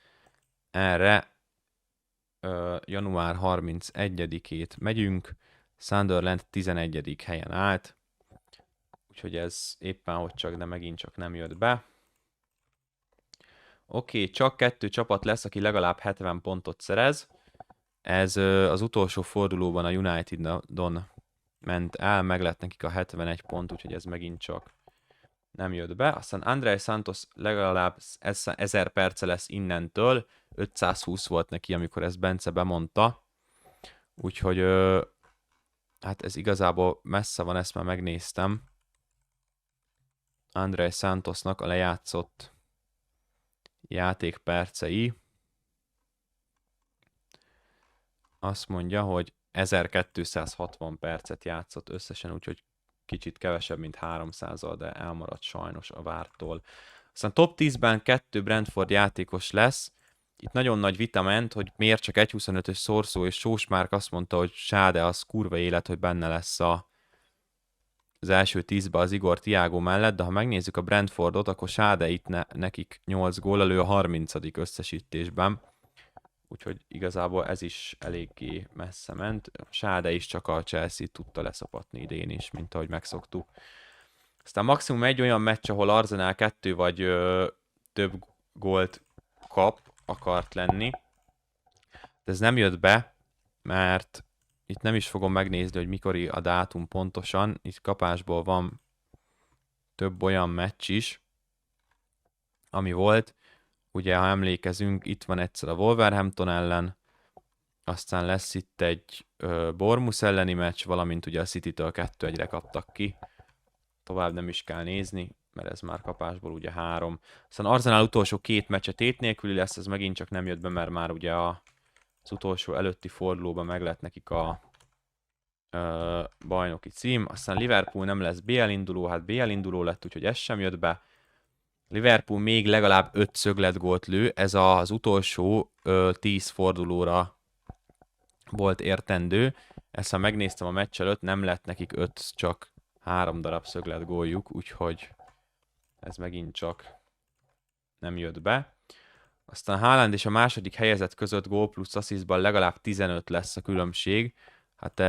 Erre január 31-ét megyünk. Sunderland 11. helyen állt. Úgyhogy ez éppen hogy csak, de megint csak nem jött be. Oké, csak 2 csapat lesz, aki legalább 70 pontot szerez. Ez az utolsó fordulóban a Unitedon ment el, meg lett nekik a 71 pont, úgyhogy ez megint csak nem jött be. Aztán Andrei Santos legalább 1000 perce lesz innentől, 520 volt neki, amikor ezt Bence bemondta. Úgyhogy hát ez igazából messze van, ezt már megnéztem. Andrei Santosnak a lejátszott játékpercei. Azt mondja, hogy 1260 percet játszott összesen, úgyhogy kicsit kevesebb, mint 300-al, de elmaradt sajnos a vártól. Aztán top 10-ben 2 Brentford játékos lesz. Itt nagyon nagy vita ment, hogy miért csak 1.25-ös szorszó, és Sós Márk azt mondta, hogy Sáde az kurva élet, hogy benne lesz az első 10-ben az Igor Thiago mellett, de ha megnézzük a Brentfordot, akkor Sáde itt nekik 8 gól, elő a 30. összesítésben. Úgyhogy igazából ez is eléggé messze ment. Sáde is csak a Chelsea tudta leszopatni idén is, mint ahogy megszoktuk. Aztán maximum egy olyan meccs, ahol Arsenal 2 vagy több gólt akart lenni. De ez nem jött be, mert itt nem is fogom megnézni, hogy mikori a dátum pontosan. Itt kapásból van több olyan meccs is, ami volt. Ugye, ha emlékezünk, itt van egyszer a Wolverhampton ellen, aztán lesz itt egy Bournemouth elleni meccs, valamint ugye a City-től 2-1-re kaptak ki. Tovább nem is kell nézni, mert ez már kapásból ugye 3. Aztán Arsenal utolsó 2 meccse tét nélküli lesz, ez megint csak nem jött be, mert már ugye az utolsó előtti fordulóban meg lett nekik a bajnoki cím. Aztán Liverpool nem lesz BL induló, hát BL induló lett, úgyhogy ez sem jött be. Liverpool még legalább 5 szögletgólt lő, ez az utolsó 10 fordulóra volt értendő. Ezt ha megnéztem a meccs előtt, nem lett nekik 5, csak 3 darab szögletgóljuk, úgyhogy ez megint csak nem jött be. Aztán Haaland és a második helyezett között gól plusz asszisztban legalább 15 lesz a különbség. Hát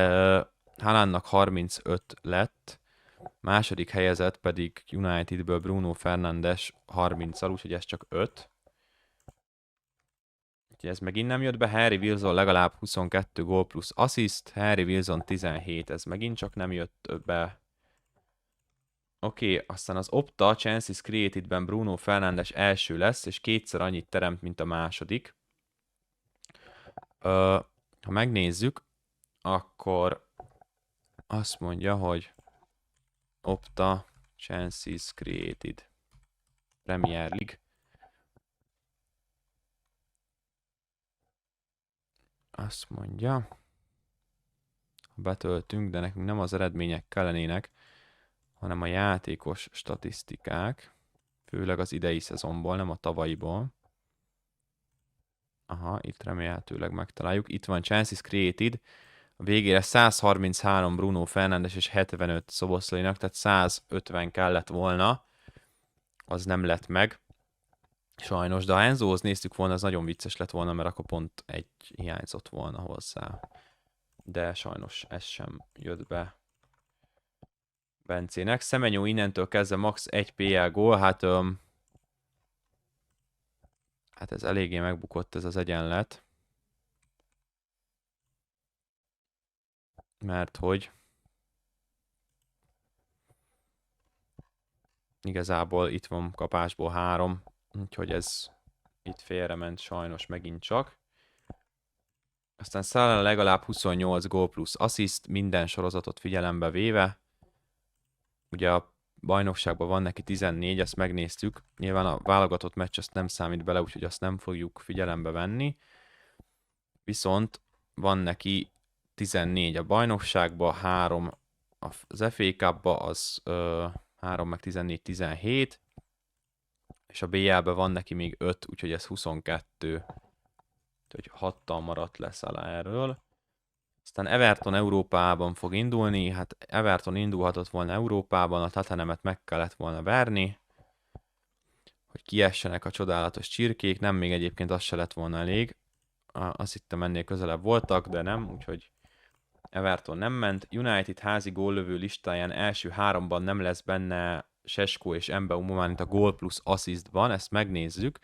Haalandnak 35 lett, második helyezett pedig Unitedből Bruno Fernandes 30-al, úgyhogy ez csak 5. Úgyhogy ez megint nem jött be. Harry Wilson legalább 22 gól plusz assziszt, Harry Wilson 17, ez megint csak nem jött be. Oké, aztán az Opta Chances Created-ben Bruno Fernandes első lesz, és 2-szer annyit teremt, mint a második. Ha megnézzük, akkor azt mondja, hogy Opta Chances Created Premier League. Azt mondja, ha betöltünk, de nekünk nem az eredmények kellenének, hanem a játékos statisztikák, főleg az idei szezonból, nem a tavalyiból. Aha, itt remélhetőleg megtaláljuk. Itt van Chances Created, a végére 133 Bruno Fernandes és 75 Szoboszlainak, tehát 150 kellett volna, az nem lett meg. Sajnos, de ha Enzóhoz néztük volna, az nagyon vicces lett volna, mert akkor pont egy hiányzott volna hozzá. De sajnos ez sem jött be Bencének. Semenyó innentől kezdve max. 1 PL gól, hát ez eléggé megbukott ez az egyenlet. Mert hogy Igazából itt van kapásból 3, úgyhogy ez itt félrement sajnos megint csak. Aztán Salah legalább 28 gól plusz assist, minden sorozatot figyelembe véve. Ugye a bajnokságban van neki 14, ezt megnéztük. Nyilván a válogatott meccs azt nem számít bele, úgyhogy azt nem fogjuk figyelembe venni. Viszont van neki 14 a bajnokságban, 3 az FA Cup-ba, az 3 meg 14, 17, és a BL-ben van neki még 5, úgyhogy ez 22, úgyhogy 6-tal maradt lesz alá erről. Aztán Everton Európában fog indulni, hát Everton indulhatott volna Európában, a Tottenhamet meg kellett volna verni, hogy kiessenek a csodálatos csirkék, nem, még egyébként az se lett volna elég. Azt hittem ennél közelebb voltak, de nem, úgyhogy Everton nem ment. United házi góllövő listáján első 3-ban nem lesz benne Šeško és Mbeumo, már itt a gól plusz assistban, ezt megnézzük.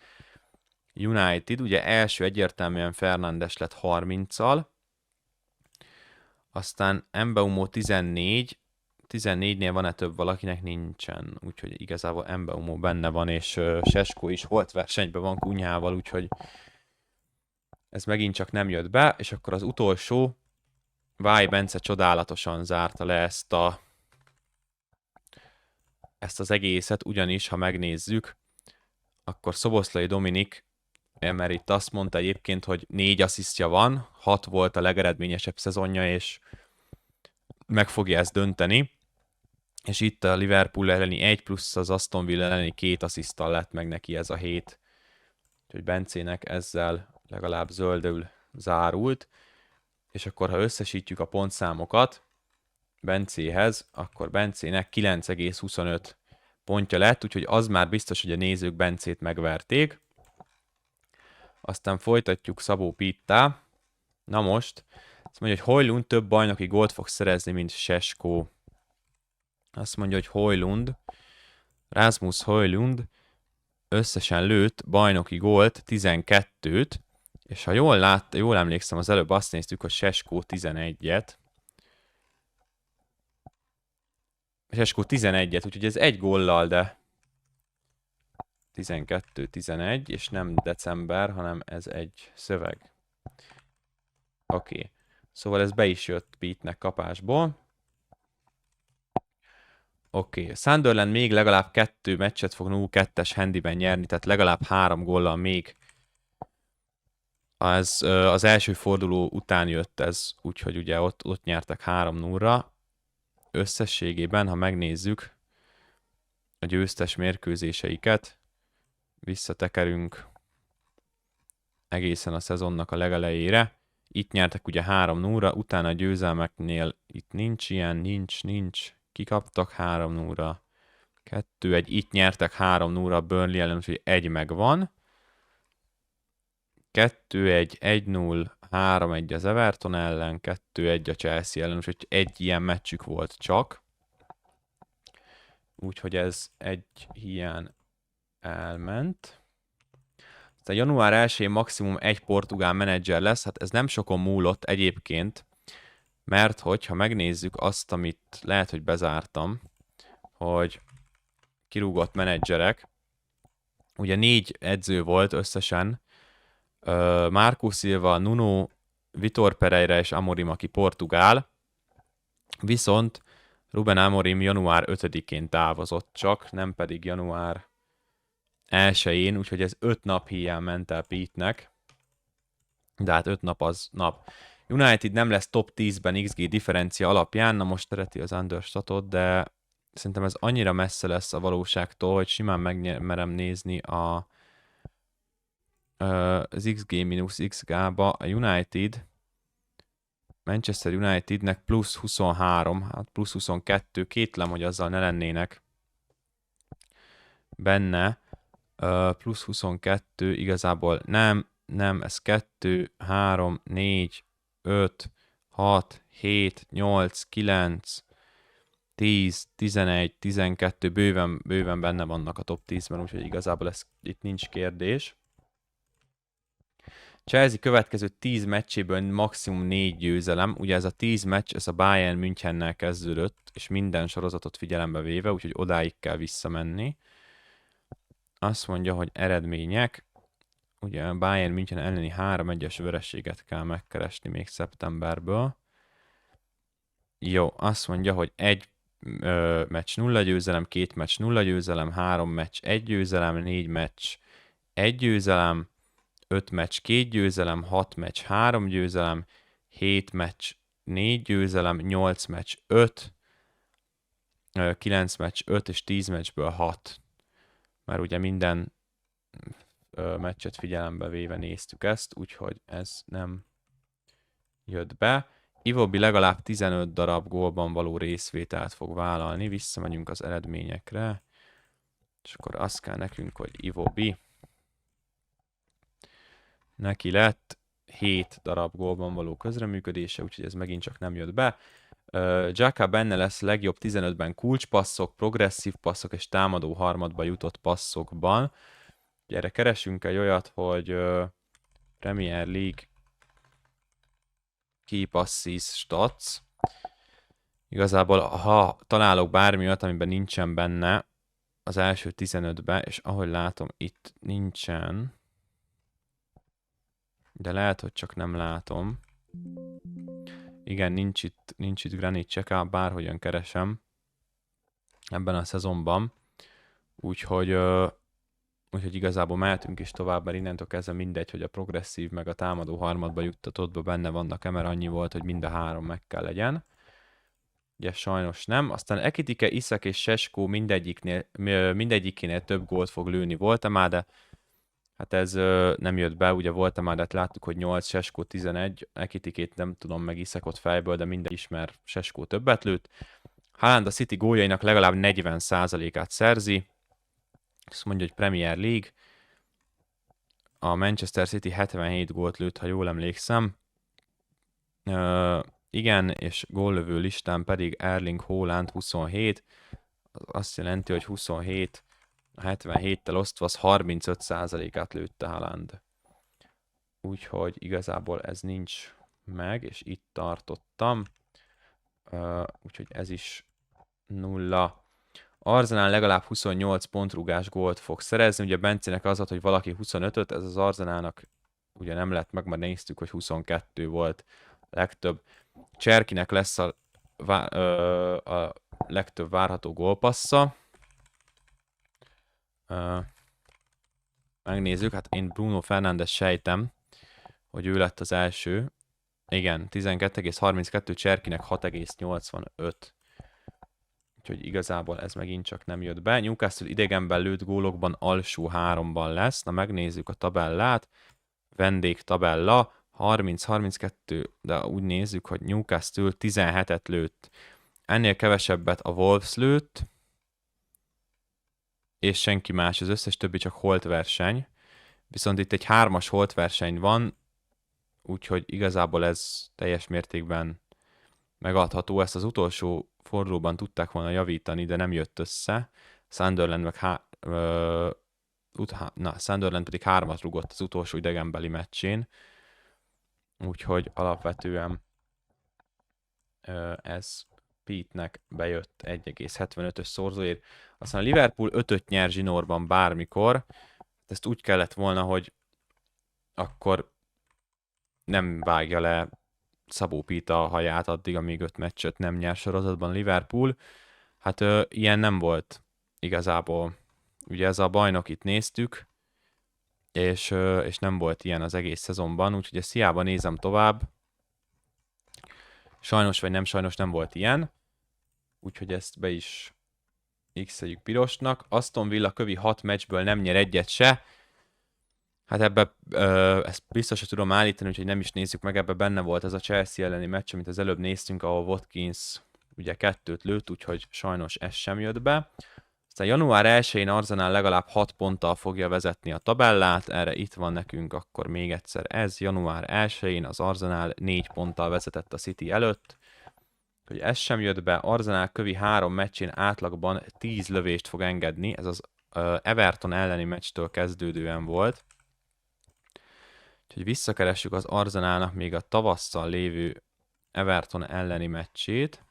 United, ugye első egyértelműen Fernandes lett 30-al, aztán Mbeumo 14, 14-nél van-e több, valakinek nincsen, úgyhogy igazából Mbeumo benne van, és Šeško is holt versenyben van Kunyával, úgyhogy ez megint csak nem jött be, és akkor az utolsó, Váj Bence csodálatosan zárta le ezt az egészet, ugyanis, ha megnézzük, akkor Szoboszlai Dominik, mert itt azt mondta egyébként, hogy 4 asszisztja van, 6 volt a legeredményesebb szezonja, és meg fogja ezt dönteni, és itt a Liverpool elleni 1 plusz az Aston Villa elleni 2 assziszttal lett meg neki ez a 7. Úgyhogy Bencének ezzel legalább zöldül zárult, és akkor ha összesítjük a pontszámokat Bencéhez, akkor Bencének 9,25 pontja lett, úgyhogy az már biztos, hogy a nézők Bencét megverték. Aztán folytatjuk Szabó Pittá. Na most, azt mondja, hogy Højlund több bajnoki gólt fog szerezni, mint Šeško. Azt mondja, hogy Højlund, Rasmus Højlund összesen lőtt bajnoki gólt 12-t, és ha jól emlékszem, az előbb azt néztük, hogy Šeško 11-et. Šeško 11-et, úgyhogy ez egy góllal, de 12-11, és nem december, hanem ez egy szöveg. Oké. Szóval ez be is jött Beatnek kapásból. Oké. Sunderland még legalább 2 meccset fog 0-2-es handiben nyerni, tehát legalább 3 góllal még. Az első forduló után jött ez, úgyhogy ugye ott nyertek 3-0-ra. Összességében, ha megnézzük a győztes mérkőzéseiket, visszatekerünk egészen a szezonnak a legelejére. Itt nyertek ugye 3-0-ra, utána a győzelmeknél itt nincs ilyen, nincs. Kikaptak 3-0-ra, 2-1, itt nyertek 3-0-ra Burnley ellen, úgyhogy 1 megvan. 2-1, 1-0, 3-1 az Everton ellen, 2-1 a Chelsea ellen, úgyhogy egy ilyen meccsük volt csak. Úgyhogy ez egy ilyen elment. Aztán január 1-én maximum egy portugál menedzser lesz, hát ez nem sokon múlott egyébként, mert hogyha megnézzük azt, amit lehet, hogy bezártam, hogy kirúgott menedzserek, ugye 4 edző volt összesen, Marco Silva, Nuno, Vitor Pereira és Amorim, aki portugál, viszont Ruben Amorim január 5-én távozott csak, nem pedig január 1-én, úgyhogy ez 5 nap hiány ment el Pete-nek, de hát 5 nap az nap. United nem lesz top 10-ben XG differencia alapján, na most szereti az understatot, de szerintem ez annyira messze lesz a valóságtól, hogy simán megmerem nézni az XG-XG-ba a United, Manchester Unitednek plusz 23, hát plusz 22, kétlem, hogy azzal ne lennének benne, plusz 22, igazából nem, ez 2, 3, 4, 5, 6, 7, 8, 9, 10, 11, 12, bőven benne vannak a top 10-ben, úgyhogy igazából itt nincs kérdés. Chelsea következő 10 meccséből maximum 4 győzelem. Ugye ez a 10 meccs, ez a Bayern Münchennel kezdődött, és minden sorozatot figyelembe véve, úgyhogy odáig kell visszamenni. Azt mondja, hogy eredmények. Ugye a Bayern München elleni 3-1-es vereséget kell megkeresni még szeptemberből. Jó, azt mondja, hogy egy meccs 0 győzelem, 2 meccs 0 győzelem, 3 meccs 1 győzelem, 4 meccs 1 győzelem, 5 meccs 2 győzelem, 6 meccs 3 győzelem, 7 meccs 4 győzelem, 8 meccs 5, 9 meccs 5 és 10 meccsből 6. Mert ugye minden meccset figyelembe véve néztük ezt, úgyhogy ez nem jött be. Iwobi legalább 15 darab gólban való részvételt fog vállalni. Visszamegyünk az eredményekre. És akkor azt kell nekünk, hogy Iwobi. Neki lett 7 darab gólban való közreműködése, úgyhogy ez megint csak nem jött be. Xhaka benne lesz legjobb 15-ben kulcspasszok, progresszív passzok és támadó harmadba jutott passzokban. Erre keresünk egy olyat, hogy Premier League Key Passes Stats. Igazából, ha találok bármi olyat, amiben nincsen benne az első 15-ben, és ahogy látom, itt nincsen, de lehet, hogy csak nem látom. Igen, nincs itt Granit Xhaka, bárhogyan keresem ebben a szezonban. Úgyhogy igazából mehetünk is tovább, mert innentől kezdve mindegy, hogy a progresszív meg a támadó harmadba juttatottba benne vannak, mert annyi volt, hogy mind a 3 meg kell legyen. Ugye sajnos nem. Aztán Ekitike, Isak és Seskó mindegyikénél több gólt fog lőni Voltemade, de hát ez nem jött be, ugye Voltemade-t láttuk, hogy 8, Seskó 11, Ekitikét nem tudom meg Isakot fejből, de mindegy is, mert Seskó többet lőtt. Haaland a City góljainak legalább 40%-át szerzi, azt mondja, hogy Premier League. A Manchester City 77 gólt lőtt, ha jól emlékszem. Igen, és góllövő listán pedig Erling Haaland 27. Azt jelenti, hogy 27 a 77-tel osztva az 35%-át lőtte Haaland. Úgyhogy igazából ez nincs meg, és itt tartottam. Úgyhogy ez is 0. Arsenal legalább 28 pontrugás gólt fog szerezni. Ugye Bencének az volt, hogy valaki 25-öt, ez az Arsenalnak ugye nem lett meg, mert néztük, hogy 22 volt legtöbb. Cserkinek lesz a legtöbb várható gólpassza. Megnézzük, hát én Bruno Fernandes sejtem, hogy ő lett az első. Igen, 12,32, Cserkinek 6,85. Úgyhogy igazából ez megint csak nem jött be. Newcastle idegenben lőtt gólokban alsó 3-ban lesz. Na megnézzük a tabellát. Vendégtabella 30-32, de úgy nézzük, hogy Newcastle 17-et lőtt. Ennél kevesebbet a Wolves lőtt, és senki más, az összes többi csak holt verseny. Viszont itt egy 3-as holt verseny van, úgyhogy igazából ez teljes mértékben megadható. Ezt az utolsó fordulóban tudták volna javítani, de nem jött össze. Sunderland Sunderland pedig 3-at rugott az utolsó idegenbeli meccsén. Úgyhogy alapvetően ez Pete-nek bejött 1,75-ös szorzóért. Aztán a Liverpool 5-öt nyer zsinórban bármikor. Ezt úgy kellett volna, hogy akkor nem vágja le Szabó Pita a haját addig, amíg 5 meccset nem nyer sorozatban Liverpool. Hát ilyen nem volt igazából. Ugye ez a bajnokit néztük, és nem volt ilyen az egész szezonban, úgyhogy ezt hiába nézem tovább. Sajnos vagy nem sajnos nem volt ilyen, úgyhogy ezt be is x-eljük pirosnak. Aston Villa kövi 6 meccsből nem nyer egyet se. Hát ebbe ezt biztosra tudom állítani, úgyhogy nem is nézzük meg, ebbe benne volt ez a Chelsea elleni meccs, amit az előbb néztünk, ahol Watkins ugye 2-t lőtt, úgyhogy sajnos ez sem jött be. Aztán január 1-én Arsenal legalább 6 ponttal fogja vezetni a tabellát, erre itt van nekünk akkor még egyszer ez. Január 1-én az Arsenal 4 ponttal vezetett a City előtt, hogy ez sem jött be. Arsenal kövi 3 meccsén átlagban 10 lövést fog engedni, ez az Everton elleni meccstől kezdődően volt. Úgyhogy visszakeressük az Arsenalnak még a tavasszal lévő Everton elleni meccsét.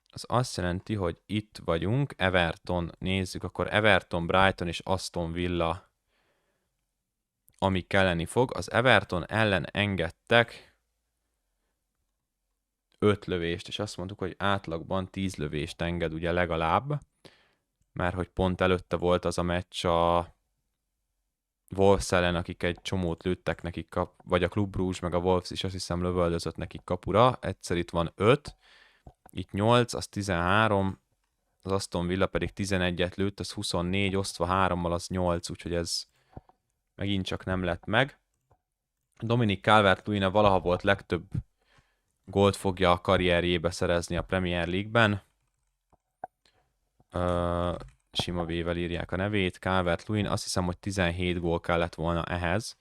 Az azt jelenti, hogy itt vagyunk, Everton, nézzük, akkor Everton, Brighton és Aston Villa, ami kelleni fog. Az Everton ellen engedtek 5 lövést, és azt mondtuk, hogy átlagban 10 lövést enged ugye legalább, mert hogy pont előtte volt az a meccs a Wolves ellen, akik egy csomót lőttek nekik, vagy a Club Brugge, meg a Wolves is azt hiszem lövöldözött nekik kapura. Egyszer itt van 5, itt 8, az 13, az Aston Villa pedig 11-et lőtt, az 24, osztva 3-mal az 8, úgyhogy ez megint csak nem lett meg. Dominic Calvert-Lewin valaha volt legtöbb gólt fogja a karrierjébe szerezni a Premier League-ben. Sima V-vel írják a nevét. Calvert-Lewin, azt hiszem, hogy 17 gól kellett volna ehhez,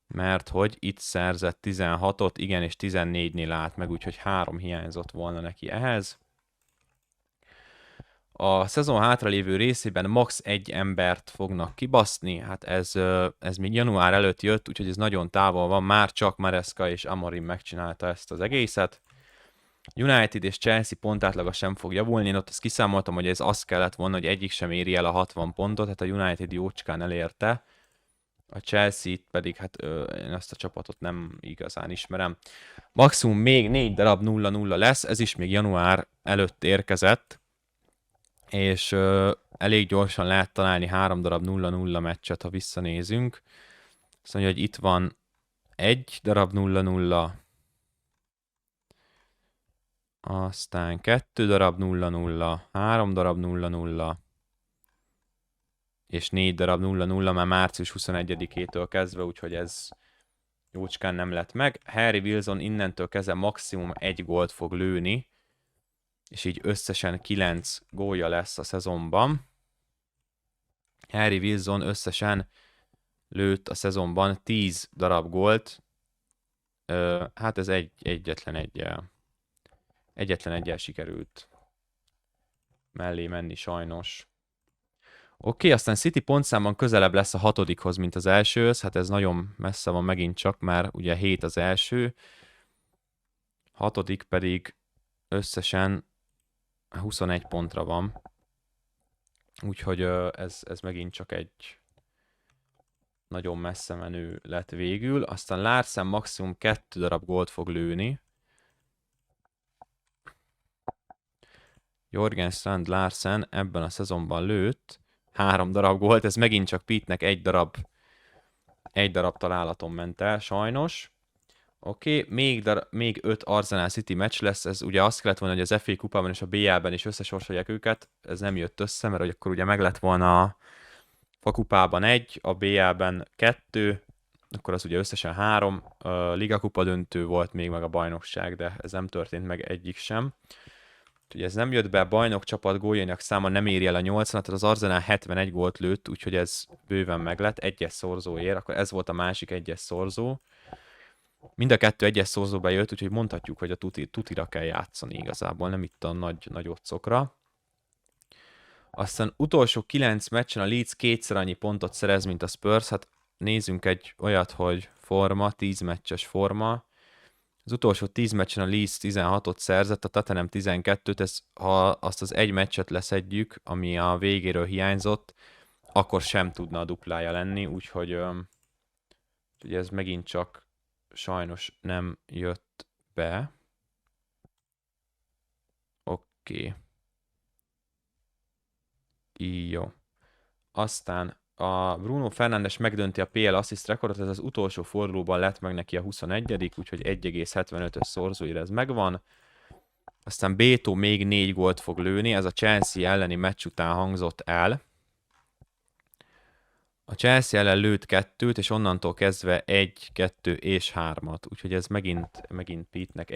mert hogy itt szerzett 16-ot, igen, és 14-nél állt meg, úgyhogy 3 hiányzott volna neki ehhez. A szezon hátralévő részében max. 1 embert fognak kibaszni, hát ez még január előtt jött, úgyhogy ez nagyon távol van, már csak Maresca és Amorim megcsinálta ezt az egészet. United és Chelsea pontátlaga sem fog javulni, én ott azt kiszámoltam, hogy ez azt kellett volna, hogy egyik sem éri el a 60 pontot, hát a United jócskán elérte, a Chelsea pedig, hát én ezt a csapatot nem igazán ismerem. Maximum még 4 darab 0-0 lesz, ez is még január előtt érkezett, és elég gyorsan lehet találni 3 darab 0-0 meccset, ha visszanézünk. Azt mondja, hogy itt van 1 darab 0-0, aztán 2 darab 0-0, 3 darab 0-0, és 4 darab 0-0 már március 21-től kezdve, úgyhogy ez jócskán nem lett meg. Harry Wilson innentől kezdve maximum 1 gólt fog lőni, és így összesen 9 gólja lesz a szezonban. Harry Wilson összesen lőtt a szezonban 10 darab gólt, hát ez egyetlen egyel sikerült mellé menni sajnos. Oké, aztán City pontszámban közelebb lesz a 6-hoz, mint az elsőhöz, hát ez nagyon messze van megint csak, már ugye 7 az első, 6. pedig összesen 21 pontra van, úgyhogy ez megint csak egy nagyon messze menő lett végül. Aztán Larsen maximum 2 darab gólt fog lőni. Jörgen Strand Larsen ebben a szezonban lőtt 3 darab gólt, ez megint csak Pete-nek egy darab találaton ment el, sajnos. Oké, még 5 Arsenal City meccs lesz, ez ugye azt kellett volna, hogy az FA kupában és a BL-ben is összesorsolják őket, ez nem jött össze, mert akkor ugye meg lett volna a fakupában 1, a BL-ben 2, akkor az ugye összesen 3, a Liga kupa döntő volt még meg a bajnokság, de ez nem történt meg egyik sem. Úgyhogy ez nem jött be, a bajnok csapat góljainak száma nem éri el a 80-at, tehát az Arsenal 71 gólt lőtt, úgyhogy ez bőven meglett, egyes szorzóért, akkor ez volt a másik egyes szorzó. Mind a kettő egyes szorzóba jött, úgyhogy mondhatjuk, hogy a tutira kell játszani igazából, nem itt a nagy otcokra. Aztán utolsó 9 meccsen a Leeds 2-szer annyi pontot szerez, mint a Spurs, hát nézzünk egy olyat, hogy forma, 10 meccses forma. Az utolsó 10 meccsen a Leeds 16-ot szerzett, a Tottenham 12-t, ha azt az egy meccset leszedjük, ami a végéről hiányzott, akkor sem tudna a duplája lenni, úgyhogy ez megint csak sajnos nem jött be. Oké. Jó. Aztán a Bruno Fernandes megdönti a PL assist rekordot, ez az utolsó fordulóban lett meg neki a 21., úgyhogy 1,75-ös szorzóira ez megvan. Aztán Beto még 4 gólt fog lőni, ez a Chelsea elleni meccs után hangzott el. A Chelsea ellen lőtt 2-t, és onnantól kezdve 1, 2 és 3-at, úgyhogy ez megint Pete-nek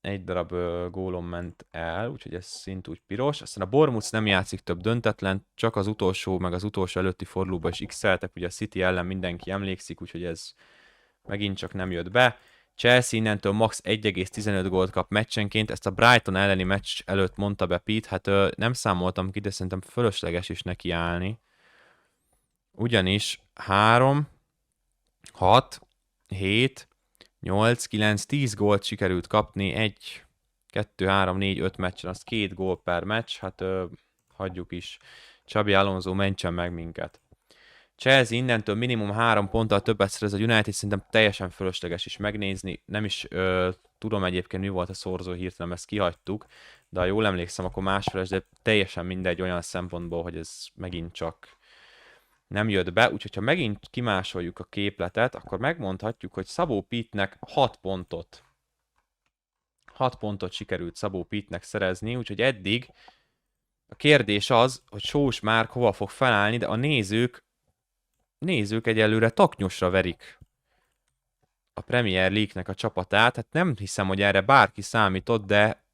egy darab gólon ment el, úgyhogy ez szintúgy piros. Aztán a Bournemouth nem játszik több döntetlen, csak az utolsó, meg az utolsó előtti fordulóban is x-eltek, ugye a City ellen mindenki emlékszik, úgyhogy ez megint csak nem jött be. Chelsea innentől max 1,15 gólt kap meccsenként, ezt a Brighton elleni meccs előtt mondta be Pete, hát nem számoltam ki, de szerintem fölösleges is neki állni. ugyanis 3, 6, 7, 8, 9, 10 gólt sikerült kapni 1, 2, 3, 4, 5 meccsen, az 2 gól per meccs, hát hagyjuk is. Xabi Alonso mentsen meg minket. Chelsea innentől minimum 3 ponttal többet szerez a United, szerintem teljesen fölösleges is megnézni. Nem is tudom egyébként mi volt a szorzó, hirtelen ezt kihagytuk, de ha jól emlékszem, akkor másfeles, de teljesen mindegy olyan szempontból, hogy ez megint csak nem jött be, úgyhogy ha megint kimásoljuk a képletet, akkor megmondhatjuk, hogy Szabó Pittnek 6 pontot sikerült Szabó Pittnek szerezni, úgyhogy eddig a kérdés az, hogy Sós Márk hova fog felállni, de a nézők egyelőre taknyosra verik a Premier League-nek a csapatát. Hát nem hiszem, hogy erre bárki számított, de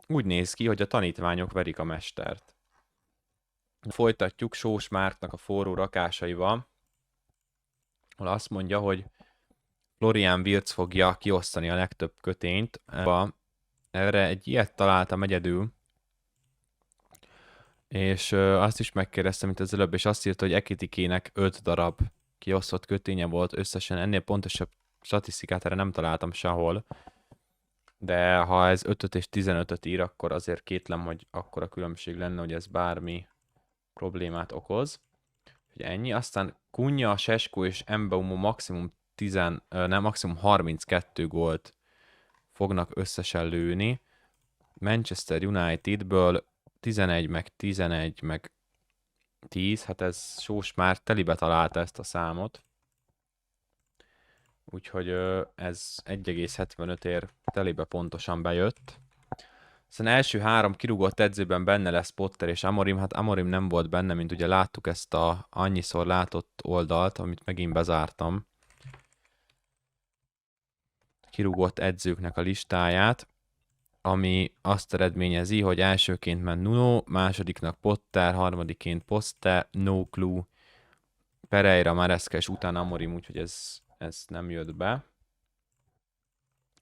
úgy néz ki, hogy a tanítványok verik a mestert. Folytatjuk Sós Márknak a forró rakásaival, ahol azt mondja, hogy Florian Wirtz fogja kiosztani a legtöbb kötényt. Erre egy ilyet találtam egyedül, és azt is megkérdeztem, mint az előbb, és azt írta, hogy Ekitikének 5 darab kiosztott köténye volt összesen. Ennél pontosabb statisztikát erre nem találtam sehol. De ha ez 5-öt és 15-öt ír, akkor azért kétlem, hogy akkora különbség lenne, hogy ez bármi problémát okoz. Hogy ennyi. Aztán Kunya, Sesko és Mbeumo maximum 32 gólt fognak összesen lőni. Manchester Unitedből 11, meg 11, meg 10, hát ez Sós már telibe találta ezt a számot. Úgyhogy ez 1,75 ér telibe pontosan bejött. Aztán első 3 kirúgott edzőben benne lesz Potter és Amorim. Hát Amorim nem volt benne, mint ugye láttuk ezt a annyiszor látott oldalt, amit megint bezártam. Kirúgott edzőknek a listáját, ami azt eredményezi, hogy elsőként ment Nuno, másodiknak Potter, harmadiként Poste, No Clue, Pereira, Maresca és utána Amorim, úgyhogy ez nem jött be.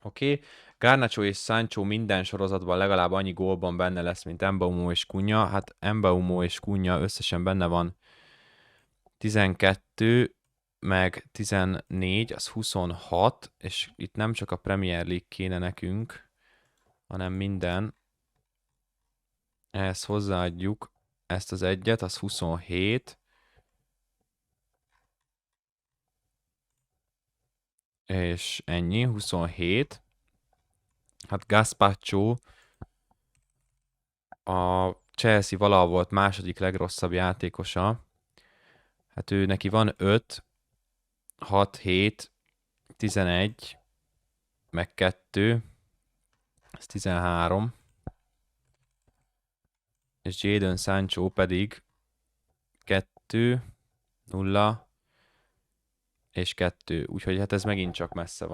Oké. Garnacho és Sancho minden sorozatban legalább annyi gólban benne lesz, mint Mbeumo és Cunha. Hát Mbeumo és Cunha összesen benne van 12, meg 14, az 26, és itt nem csak a Premier League kéne nekünk, hanem minden. Ehhez hozzáadjuk ezt az egyet, az 27. És ennyi, 27. Hát Gazpacho a Chelsea valaha volt második legrosszabb játékosa. Hát ő neki van 5, 6, 7, 11, meg 2, ez 13. És Jadon Sancho pedig 2, 0, és 2. Úgyhogy hát ez megint csak messze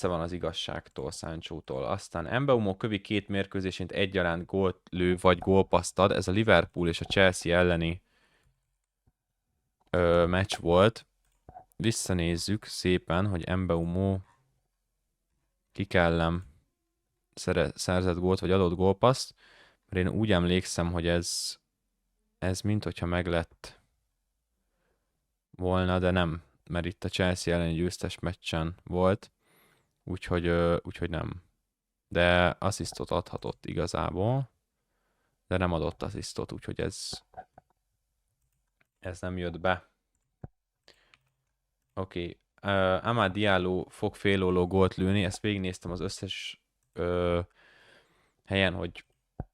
van az igazságtól, Sanchótól. Aztán Mbeumo kövi 2 mérkőzésként egyaránt gólt lő, vagy gólpaszt ad. Ez a Liverpool és a Chelsea elleni meccs volt. Visszanézzük szépen, hogy Mbeumo kikellem szerzett gólt, vagy adott gólpaszt. Mert én úgy emlékszem, hogy ez mint hogyha meglett volna, de nem. Mert itt a Chelsea elleni győztes meccsen volt. Úgyhogy nem. De asszisztot adhatott igazából, de nem adott asszisztot, úgyhogy ez nem jött be. Oké. Amad Diallo fog félóló gólt lőni, ezt végignéztem az összes helyen, hogy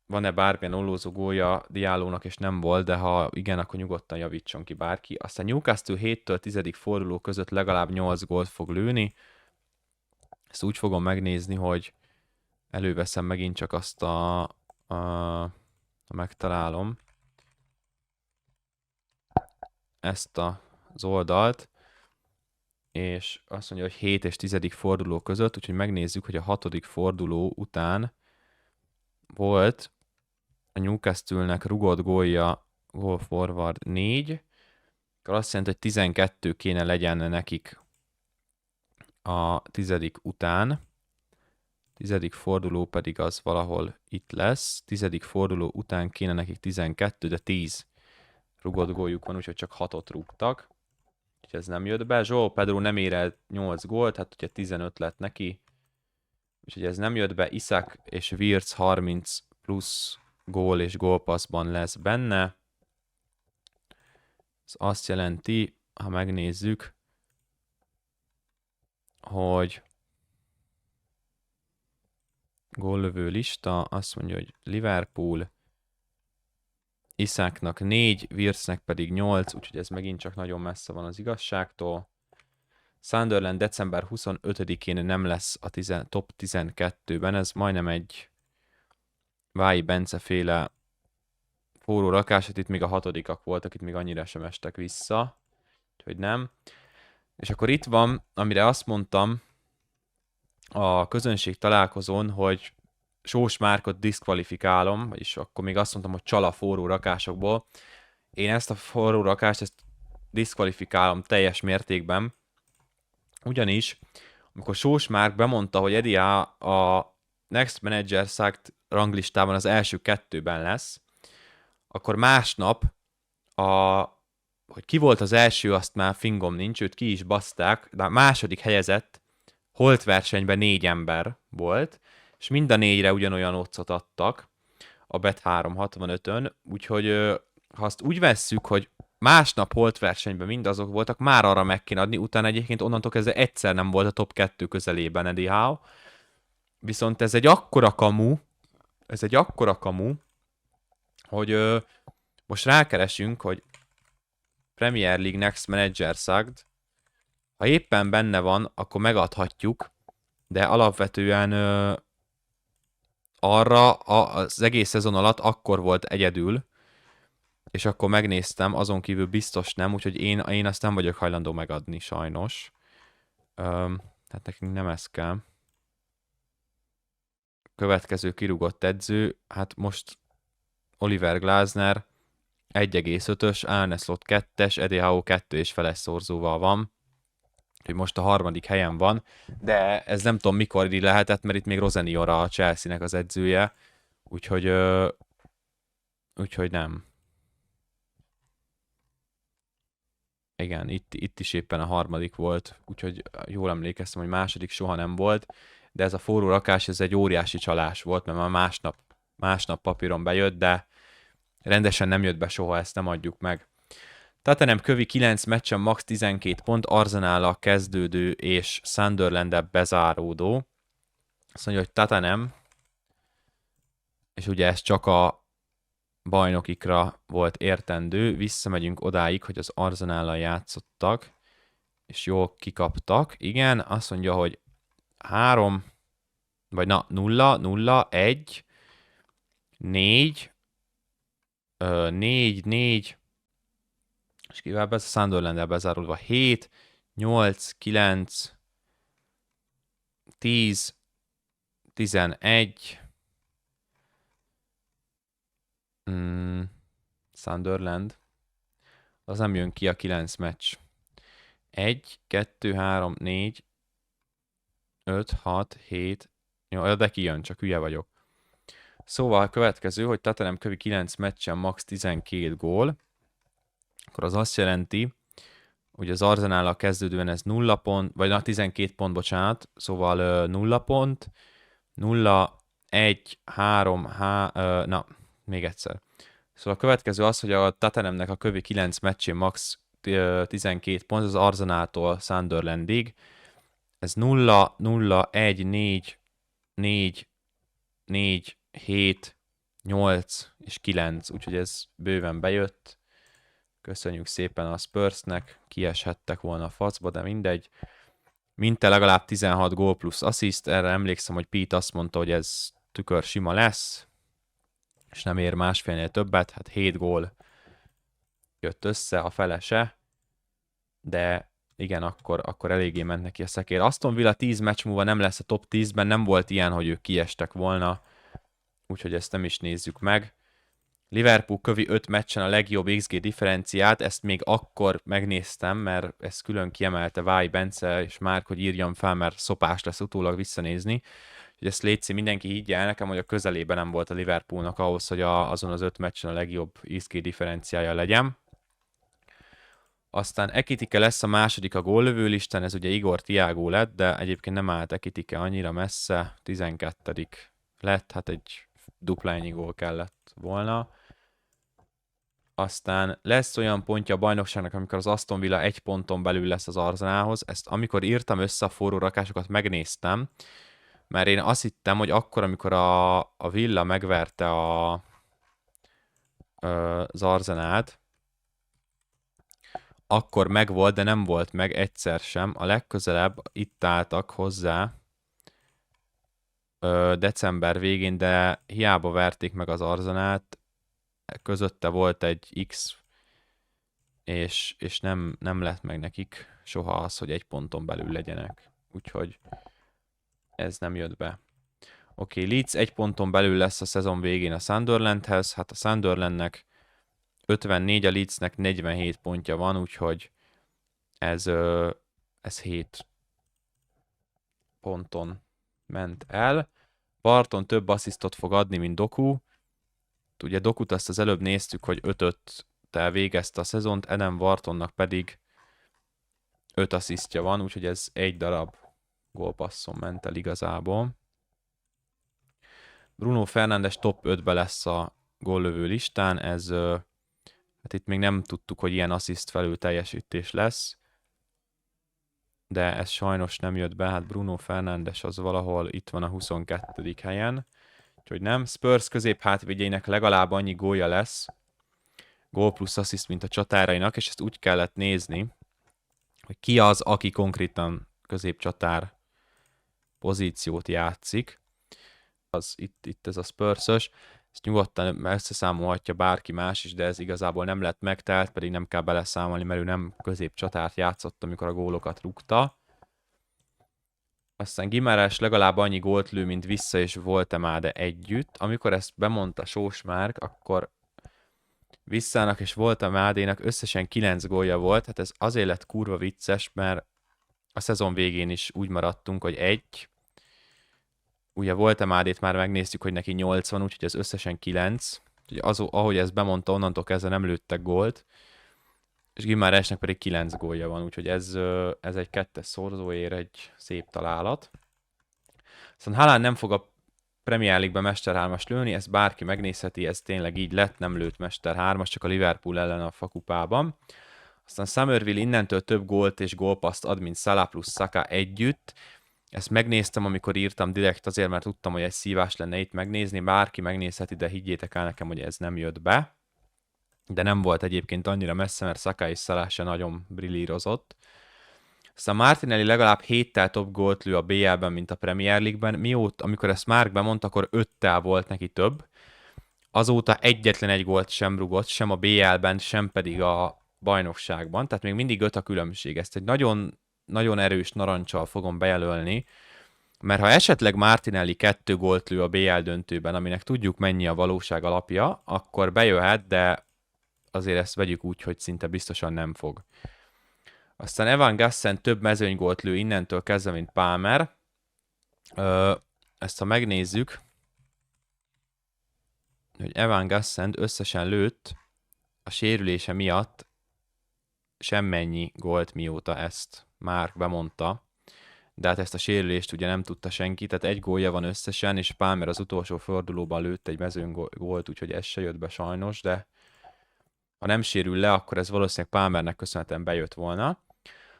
van-e bármilyen ollózó gólja Diallónak, és nem volt, de ha igen, akkor nyugodtan javítson ki bárki. Aztán Newcastle 7-től 10. forduló között legalább 8 gólt fog lőni. Ezt úgy fogom megnézni, hogy előveszem megint csak azt megtalálom ezt az oldalt, és azt mondja, hogy 7 és 10. forduló között, úgyhogy megnézzük, hogy a 6. forduló után volt a Newcastle-nek rugott gólja, goal forward 4, akkor azt jelenti, hogy 12 kéne legyen nekik a 10. után. 10. forduló pedig az valahol itt lesz. 10. forduló után kéne nekik 12, de 10 rugott góljuk van, úgyhogy csak 6-ot rúgtak. Úgyhogy ez nem jött be. João Pedro nem ér el 8 gólt, hát ugye 15 lett neki. Úgyhogy ez nem jött be. Isak és Wirtz 30 plusz gól és gólpasszban lesz benne. Ez azt jelenti, ha megnézzük, hogy góllövő lista, azt mondja, hogy Liverpool, Isaknak 4, Wirtznek pedig 8, úgyhogy ez megint csak nagyon messze van az igazságtól. Sunderland december 25-én nem lesz a top 12-ben, ez majdnem egy Vályi Bence féle forró rakás, itt még a 6-ak voltak, itt még annyira sem estek vissza, úgyhogy nem. És akkor itt van, amire azt mondtam a közönség találkozón, hogy Sós Márkot diszkvalifikálom, vagyis akkor még azt mondtam, hogy csal a forró rakásokból. Én ezt a forró rakást, ezt diszkvalifikálom teljes mértékben, ugyanis amikor Sós Márk bemondta, hogy Eddie a Next Manager Sacked ranglistában az első 2-ben lesz, akkor másnap, hogy ki volt az első, azt már fingom nincs, őt ki is baszták, de a második helyezett holt versenyben 4 ember volt, és mind a 4-re ugyanolyan occot adtak a Bet365-ön, úgyhogy ha azt úgy vesszük, hogy másnap holt versenyben mindazok voltak, már arra meg kéne adni, utána egyébként onnantól kezdve egyszer nem volt a top 2 közelében Eddie Howe. Viszont ez egy akkora kamu, hogy most rákeresünk, hogy Premier League Next Manager Sacked. Ha éppen benne van, akkor megadhatjuk, de alapvetően arra az egész szezon alatt akkor volt egyedül, és akkor megnéztem, azon kívül biztos nem, úgyhogy én azt nem vagyok hajlandó megadni, sajnos. Tehát nekünk nem ez kell. Következő kirúgott edző, hát most Oliver Glasner 1,5-ös, Arne Slot 2-es, Eddie Howe 2,5-es szorzóval van. Úgyhogy most a 3. helyen van, de ez nem tudom mikor így lehetett, mert itt még Rosenior a Chelsea-nek az edzője, úgyhogy nem. Igen, itt is éppen a 3. volt, úgyhogy jól emlékeztem, hogy 2. soha nem volt, de ez a forró rakás, ez egy óriási csalás volt, mert már másnap papíron bejött, de rendesen nem jött be soha, ezt nem adjuk meg. Tottenham kövi 9 meccsen max 12 pont, Arsenal-a kezdődő és Sunderland-e bezáródó. Azt mondja, hogy Tottenham, és ugye ez csak a bajnokikra volt értendő, visszamegyünk odáig, hogy az Arsenal-al játszottak, és jól kikaptak. Igen, azt mondja, hogy 0, 0, 1, 4, 4, és kivel a Sunderland-el bezárulva 7, 8, 9, 10, 11, Sunderland, az nem jön ki a 9 meccs. 1, 2, 3, 4, 5, 6, 7, 8, de kijön, csak hülye vagyok. Szóval a következő, hogy Tottenham kövi 9 meccsen max 12 gól, akkor az azt jelenti, hogy az Arsenal-a kezdődően ez 0 pont, vagy 12 pont, bocsánat, szóval 0 pont, 0, 1, 3, még egyszer. Szóval a következő az, hogy a Tottenhamnek a kövi 9 meccsén max 12 pont, az Arsenal-tól Sunderlandig. Ez 0, 0, 1, 4, 4, 4, 7, 8 és 9, úgyhogy ez bőven bejött. Köszönjük szépen a Spursnek, kieshettek volna a facba, de mindegy. Minte legalább 16 gól plusz assziszt, erre emlékszem, hogy Pete azt mondta, hogy ez tükör sima lesz, és nem ér másfélnél többet, hát 7 gól jött össze, a felese, de igen, akkor eléggé ment neki a szekér. Aston Villa 10 meccs múlva nem lesz a top 10-ben, nem volt ilyen, hogy ők kiestek volna, úgyhogy ezt nem is nézzük meg. Liverpool kövi 5 meccsen a legjobb XG differenciát, ezt még akkor megnéztem, mert ezt külön kiemelte Váj Bence és Márk, hogy írjam fel, mert szopás lesz utólag visszanézni. Úgyhogy ezt létszi, mindenki higgye el nekem, hogy a közelében nem volt a Liverpoolnak ahhoz, hogy azon az 5 meccsen a legjobb XG differenciája legyen. Aztán Ekitike lesz a második a góllövő listán, ez ugye Igor Thiago lett, de egyébként nem állt Ekitike annyira messze, 12. lett, hát egy dupla ennyi gól kellett volna. Aztán lesz olyan pontja a bajnokságnak, amikor az Aston Villa 1 ponton belül lesz az Arsenalhoz. Ezt amikor írtam össze a forró rakásokat, megnéztem, mert én azt hittem, hogy akkor, amikor a Villa megverte az Arsenalt, akkor megvolt, de nem volt meg egyszer sem. A legközelebb itt álltak hozzá december végén, de hiába verték meg az Arsenalt, közötte volt egy X, és nem lett meg nekik soha az, hogy 1 ponton belül legyenek. Úgyhogy ez nem jött be. Oké, Leeds 1 ponton belül lesz a szezon végén a Sunderlandhez, hát a Sunderlandnek 54, a Leedsnek 47 pontja van, úgyhogy ez 7 ponton ment el. Barton több asszisztot fog adni, mint Doku. Ugye Dokut azt az előbb néztük, hogy 5-5-tel végezte a szezont, Adam Bartonnak pedig 5 asszisztja van, úgyhogy ez egy darab gólpasszon ment el igazából. Bruno Fernandes top 5-be lesz a góllövő listán, ez hát itt még nem tudtuk, hogy ilyen assziszt felül teljesítés lesz, de ez sajnos nem jött be, hát Bruno Fernandes az valahol itt van a 22. helyen, úgyhogy nem. Spurs középhátvédjeinek legalább annyi gólja lesz, gól plusz assziszt, mint a csatárainak, és ezt úgy kellett nézni, hogy ki az, aki konkrétan középcsatár pozíciót játszik. Az itt ez a Spurs-ös, ezt nyugodtan összeszámolhatja bárki más is, de ez igazából nem lett megtelt, pedig nem kell beleszámolni, mert ő nem középcsatárt játszott, amikor a gólokat rúgta. Aztán Gimares legalább annyi gólt lő, mint Vissza és Voltemade együtt. Amikor ezt bemondta Sósmárk, akkor Visszának és Voltemádénak összesen 9 gólja volt, hát ez azért lett kurva vicces, mert a szezon végén is úgy maradtunk, hogy egy. Ugye Voltemádét már megnéztük, hogy neki 80, úgyhogy ez összesen 9. Úgyhogy ahogy ezt bemondta, onnantól kezdve nem lőttek gólt. És Gimaresnek pedig 9 gólja van, úgyhogy ez egy 2-es szorzóér, egy szép találat. Aztán Haaland nem fog a Premier League-ben Mester 3-as lőni, ezt bárki megnézheti, ez tényleg így lett, nem lőtt Mester 3-as, csak a Liverpool ellen a fakupában. Aztán Summerville innentől több gólt és gólpaszt ad, mint Salah plusz Saka együtt. Ezt megnéztem, amikor írtam direkt azért, mert tudtam, hogy egy szívás lenne itt megnézni. Bárki megnézheti, de higgyétek el nekem, hogy ez nem jött be. De nem volt egyébként annyira messze, mert Saka és Salah se nagyon brillírozott. Aztán Martinelli legalább 7-tel több gólt lő a BL-ben, mint a Premier League-ben. Mióta, amikor ezt Mark bemondta, akkor 5-tel volt neki több. Azóta egyetlen egy gólt sem rugott, sem a BL-ben, sem pedig a bajnokságban. Tehát még mindig 5 a különbség. Ezt egy nagyon, nagyon erős narancsal fogom bejelölni, mert ha esetleg Martinelli 2 gólt lő a BL döntőben, aminek tudjuk mennyi a valóság alapja, akkor bejöhet, de azért ezt vegyük úgy, hogy szinte biztosan nem fog. Aztán Evan Gassen több mezőnygólt lő innentől kezdve, mint Palmer. Ezt ha megnézzük, hogy Evan Gassen összesen lőtt a sérülése miatt semmennyi gólt, mióta ezt Mark bemondta. De hát ezt a sérülést ugye nem tudta senki, tehát egy gólja van összesen, és Palmer az utolsó fordulóban lőtt egy mezőnygólt, úgyhogy ez se jött be sajnos, de ha nem sérül le, akkor ez valószínűleg Palmernek köszönhetően bejött volna.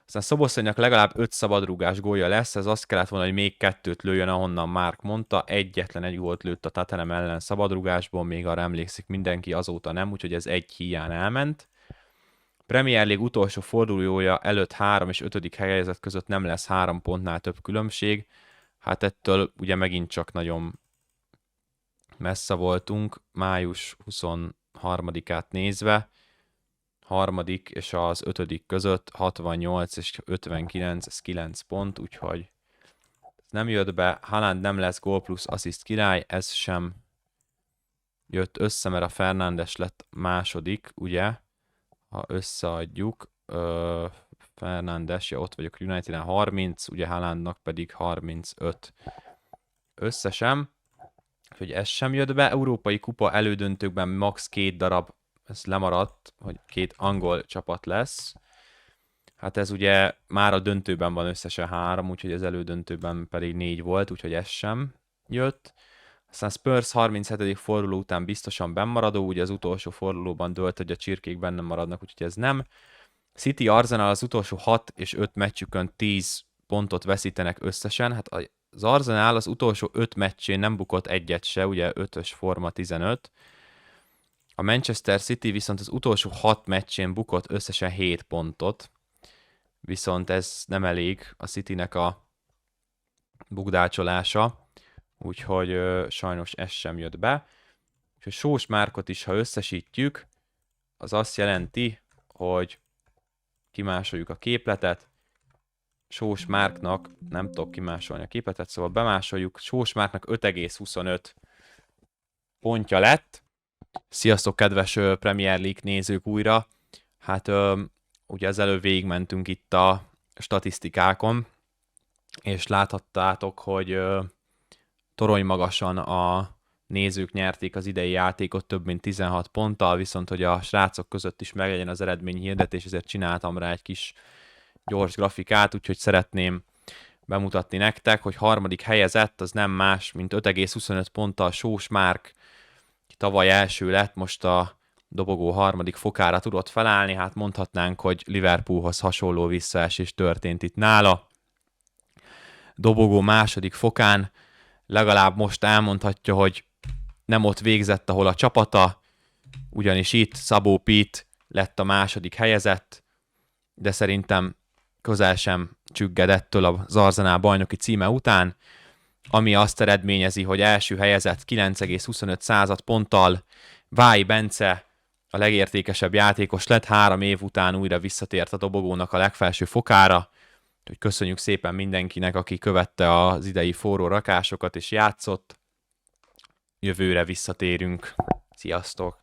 Aztán Szoboszlainak legalább 5 szabadrúgás gólja lesz, ez azt kellett volna, hogy még 2-t lőjön, ahonnan Mark mondta. Egyetlen egy gólt lőtt a Tottenham ellen szabadrúgásból, még arra emlékszik mindenki, azóta nem, úgyhogy ez egy híján elment. Premier League utolsó fordulója előtt 3 és 5. helyezett között nem lesz 3 pontnál több különbség. Hát ettől ugye megint csak nagyon messze voltunk, május 23-át nézve. Harmadik és az 5. között 68 és 59, ez 9 pont, úgyhogy ez nem jött be. Haaland nem lesz gól plusz assziszt király, ez sem jött össze, mert a Fernandes lett második, ugye? Ha összeadjuk, Fernandes, ja, ott vagyok United-en 30, ugye Haalandnak pedig 35 összesen, úgyhogy ez sem jött be. Európai kupa elődöntőkben max. 2 darab, ez lemaradt, hogy 2 angol csapat lesz. Hát ez ugye már a döntőben van összesen 3, úgyhogy az elődöntőben pedig 4 volt, úgyhogy ez sem jött. Aztán Spurs 37. forduló után biztosan bennmaradó, ugye az utolsó fordulóban dőlt, hogy a csirkék benne maradnak, úgyhogy ez nem. City Arsenal az utolsó 6 és 5 meccsükön 10 pontot veszítenek összesen. Hát az Arsenal az utolsó 5 meccsén nem bukott egyet se, ugye 5-ös forma 15. A Manchester City viszont az utolsó 6 meccsén bukott összesen 7 pontot, viszont ez nem elég a Citynek a bukdácsolása, úgyhogy sajnos ez sem jött be. És a Sós Márkot is, ha összesítjük, az azt jelenti, hogy kimásoljuk a képletet, Sós Márknak, nem tudok kimásolni a képletet, szóval bemásoljuk, Sós Márknak 5,25 pontja lett. Sziasztok, kedves Premier League nézők újra! Hát ugye az előbb végigmentünk itt a statisztikákon, és láthattátok, hogy torony magasan a nézők nyerték az idei játékot több mint 16 ponttal, viszont hogy a srácok között is meglegyen az eredményhirdetés, ezért csináltam rá egy kis gyors grafikát, úgyhogy szeretném bemutatni nektek, hogy harmadik helyezett az nem más, mint 5,25 ponttal Sós Márk, ki tavaly első lett, most a dobogó harmadik fokára tudott felállni, hát mondhatnánk, hogy Liverpoolhoz hasonló visszaesés történt itt nála. Dobogó második fokán legalább most elmondhatja, hogy nem ott végzett, ahol a csapata, ugyanis itt Szabó Pít lett a második helyezett, de szerintem közel sem csügged ettől az Arsenal bajnoki címe után, ami azt eredményezi, hogy első helyezett 9,25 ponttal Vályi Bence a legértékesebb játékos lett, 3 év után újra visszatért a dobogónak a legfelső fokára, úgyhogy köszönjük szépen mindenkinek, aki követte az idei forró rakásokat és játszott. Jövőre visszatérünk. Sziasztok!